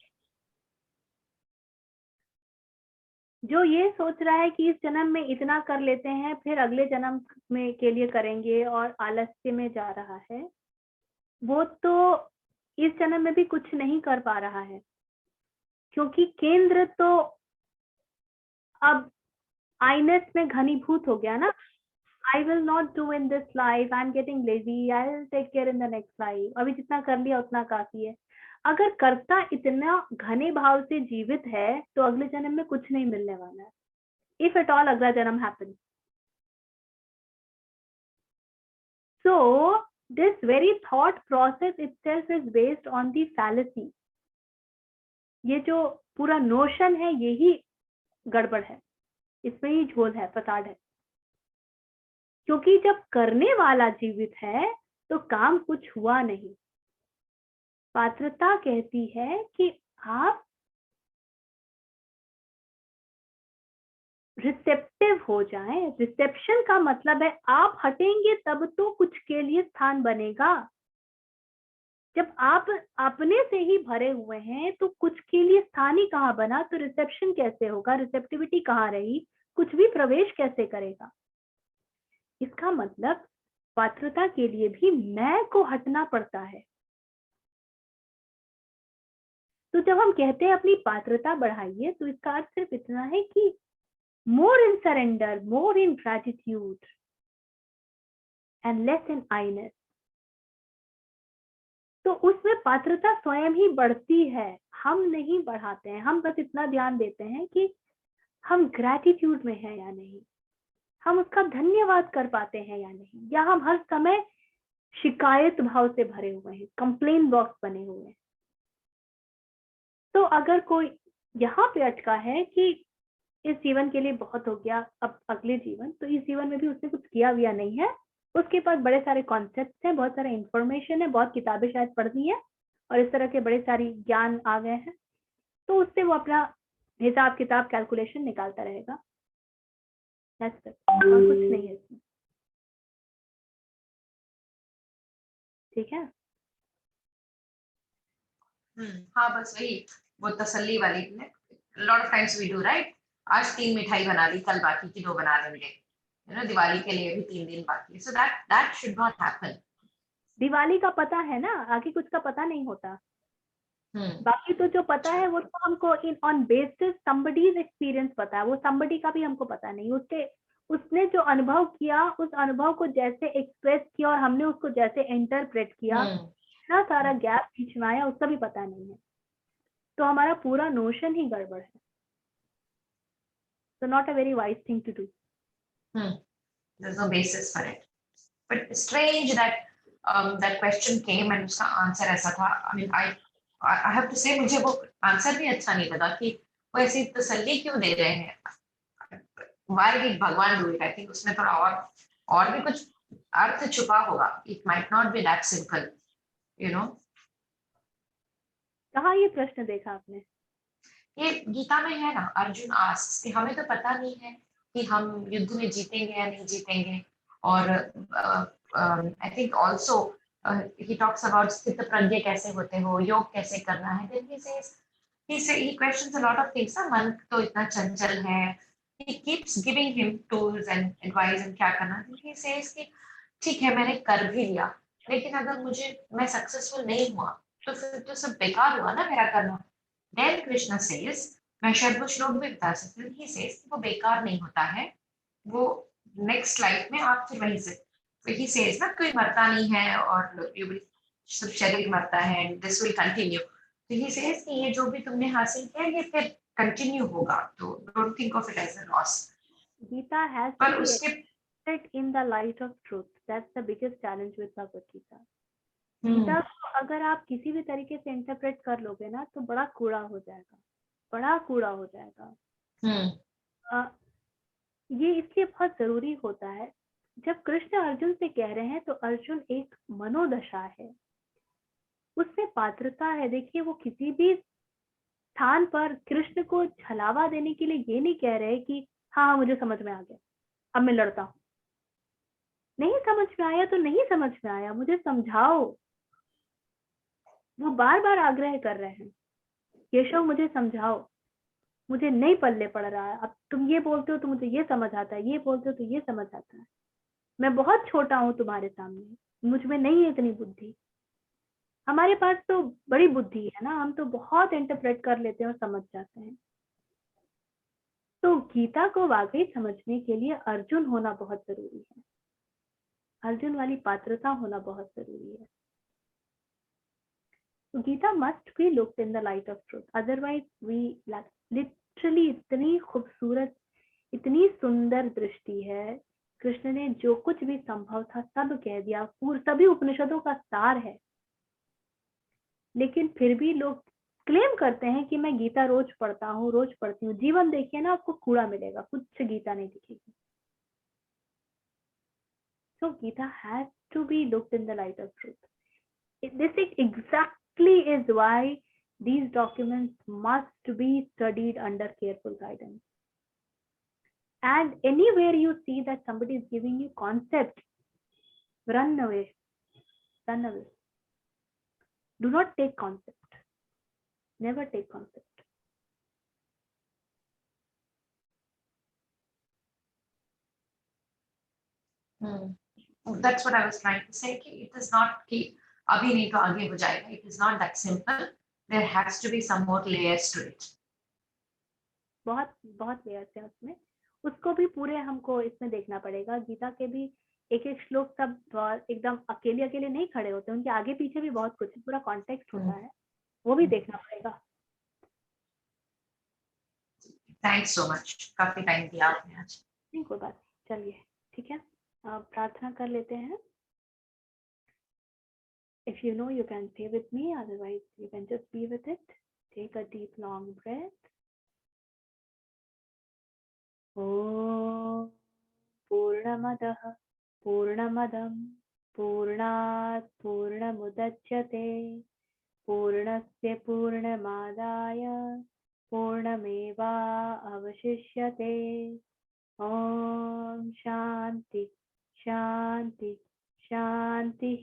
जो ये सोच रहा है कि इस जन्म में इतना कर लेते हैं फिर अगले जन्म में के लिए करेंगे और आलस्य में जा रहा है, वो तो इस जन्म में भी कुछ नहीं कर पा रहा है। क्योंकि केंद्र तो अब आइनस में घनीभूत हो गया ना। I will not do in this life, I'm getting lazy, I'll take care in the next life। अभी जितना कर लिया उतना काफी है। अगर कर्ता इतना घने भाव से जीवित है तो अगले जन्म में कुछ नहीं मिलने वाला है। if at all अगला जन्म happens. So this very thought process itself is based on the fallacy. ये जो पूरा नोशन है यही गड़बड़ है, इसमें ही झोल है, फसाद है। क्योंकि जब करने वाला जीवित है तो काम कुछ हुआ नहीं। पात्रता कहती है कि आप रिसेप्टिव हो जाएं। रिसेप्शन का मतलब है आप हटेंगे तब तो कुछ के लिए स्थान बनेगा। जब आप अपने से ही भरे हुए हैं तो कुछ के लिए स्थान ही कहाँ बना, तो रिसेप्शन कैसे होगा, रिसेप्टिविटी कहाँ रही, कुछ भी प्रवेश कैसे करेगा। इसका मतलब पात्रता के लिए भी मैं को हटना पड़ता है। तो जब हम कहते हैं अपनी पात्रता बढ़ाइए, तो इसका अर्थ सिर्फ इतना है कि more in surrender, more in gratitude and less in I-ness. तो उसमें पात्रता स्वयं ही बढ़ती है, हम नहीं बढ़ाते हैं। हम बस इतना ध्यान देते हैं कि हम ग्रैटिट्यूड में हैं या नहीं, हम उसका धन्यवाद कर पाते हैं या नहीं, या हम हर समय शिकायत भाव से भरे हुए हैं, कंप्लेन बॉक्स बने हुए हैं। तो अगर कोई यहाँ पे अटका है कि इस जीवन के लिए बहुत हो गया, अब अगले जीवन, तो इस जीवन में भी उसने कुछ किया हुआ नहीं है, उसके पास बड़े सारे कॉन्सेप्ट्स हैं, बहुत सारा इंफॉर्मेशन है, बहुत किताबें शायद पढ़नी है और इस तरह के बड़े सारी ज्ञान आ गए हैं, तो उससे वो अपना हिसाब किताब कैलकुलेशन निकालता रहेगा। और कुछ नहीं है इसमें, ठीक है। हाँ, बस वही वो तसल्ली वाली lot of times we do, right. आज 3 मिठाई बना ली, कल बाकी की 2 बना लेंगे, यू नो, दिवाली के लिए भी 3 दिन बाकी। So that should not happen. Diwali का पता है ना, आगे कुछ का पता नहीं होता। बाकी तो जो पता है वो तो हमको in on basis somebody's experience पता है, वो समबडी का भी हमको पता नहीं, उसने जो अनुभव किया उस अनुभव को जैसे एक्सप्रेस किया और हमने उसको जैसे इंटरप्रेट किया, इतना सारा गैप बीच में आया, उसका भी पता नहीं है। तो हमारा पूरा नोशन ही गड़बड़ है। So not a very wise thing to do. There's no basis for it. But strange that that question came and उसका आंसर ऐसा था। I mean, I have to say मुझे वो आंसर भी अच्छा नहीं लगा कि वो ऐसी तसल्ली क्यों दे रहे हैं। Why did भगवान do it? I think उसमें थोड़ा और भी कुछ अर्थ छुपा होगा। It might not be that simple, you know. कहाँ ये प्रश्न देखा आपने? ये गीता में है ना, अर्जुन आस्क्स कि हमें तो पता नहीं है कि हम युद्ध में जीतेंगे या नहीं जीतेंगे। और I think also he talks about स्थित प्रज्ञ कैसे होते हो, योग कैसे करना है। Then he questions a lot of things। मन तो इतना चंचल है। he keeps giving him tools and advice and क्या करना। he says कि ठीक है, मैंने कर भी लिया, लेकिन अगर मैं सक्सेसफुल नहीं हुआ तो फिर तो सब बेकार हुआ ना मेरा करना। Then Krishna says, मैं शायद वो श्लोक भी बता सकती हूँ। He says वो बेकार नहीं होता है, वो नेक्स्ट लाइफ में आप फिर वहीं से, he says ना, कोई मरता नहीं है और सब शरीर मरता है, this will continue। तो he says कि ये जो भी तुमने हासिल किया ये फिर कंटिन्यू होगा, तो don't think of it as a loss। Gita has to be accepted in the light of truth. That's the biggest challenge with Bhagavad Gita। Gita को अगर आप किसी भी तरीके से इंटरप्रेट कर लोगे ना तो बड़ा कूड़ा हो जाएगा, बड़ा कूड़ा हो जाएगा। ये इसलिए बहुत जरूरी होता है। जब कृष्ण अर्जुन से कह रहे हैं तो अर्जुन एक मनोदशा है, उसमें पात्रता है। देखिए, वो किसी भी स्थान पर कृष्ण को छलावा देने के लिए ये नहीं कह रहे कि हाँ मुझे समझ में आ गया, अब मैं लड़ता हूँ। नहीं समझ में आया तो नहीं समझ में आया, मुझे समझाओ। वो बार बार आग्रह कर रहे हैं, केशव मुझे समझाओ, मुझे नहीं पल्ले पड़ रहा है। अब तुम ये बोलते हो तो मुझे ये समझ आता है, ये बोलते हो तो ये समझ आता है। मैं बहुत छोटा हूँ तुम्हारे सामने, मुझ में नहीं है इतनी बुद्धि। हमारे पास तो बड़ी बुद्धि है ना, हम तो बहुत इंटरप्रेट कर लेते हैं और समझ जाते हैं। तो गीता को वाकई समझने के लिए अर्जुन होना बहुत जरूरी है, अर्जुन वाली पात्रता होना बहुत जरूरी है। So Gita must be looked in the light of truth, otherwise we literally इतनी खूबसूरत इतनी सुंदर दृष्टि है। कृष्ण ने जो कुछ भी संभव था सब कह दिया, सभी उपनिषदों का सार है। लेकिन फिर भी लोग क्लेम करते हैं कि मैं गीता रोज पढ़ता हूँ, रोज पढ़ती हूँ। जीवन देखिए ना, आपको कूड़ा मिलेगा, कुछ गीता नहीं दिखेगी। So Gita has to be looked in the light of truth. This exactly is why these documents must be studied under careful guidance. And anywhere you see that somebody is giving you concept, run away. Run away. Do not take concept. Never take concept. That's what I was trying to say. It is not कि अभी नहीं तो आगे हो जाएगा. It is not that simple. There has to be some more layers to it. बहुत बहुत layers है उसमें, उसको भी पूरे हमको इसमें देखना पड़ेगा। गीता के भी एक एक श्लोक सब एकदम अकेले अकेले नहीं खड़े होते, उनके आगे पीछे भी बहुत कुछ पूरा कॉन्टेक्स्ट होता है, वो भी देखना पड़ेगा। थैंक्स सो मच, काफी टाइम दिया आपने आज। नहीं कोई बात नहीं, चलिए ठीक है, प्रार्थना कर लेते हैं। If you know, you can stay with me, otherwise you can just be with it. Take a deep long breath. Om Purnamadah Purnamadam Purnat Purnamudachyate Purnasya Purnamadaya Purnameva Avashishyate. Om Shanti Shanti Shanti.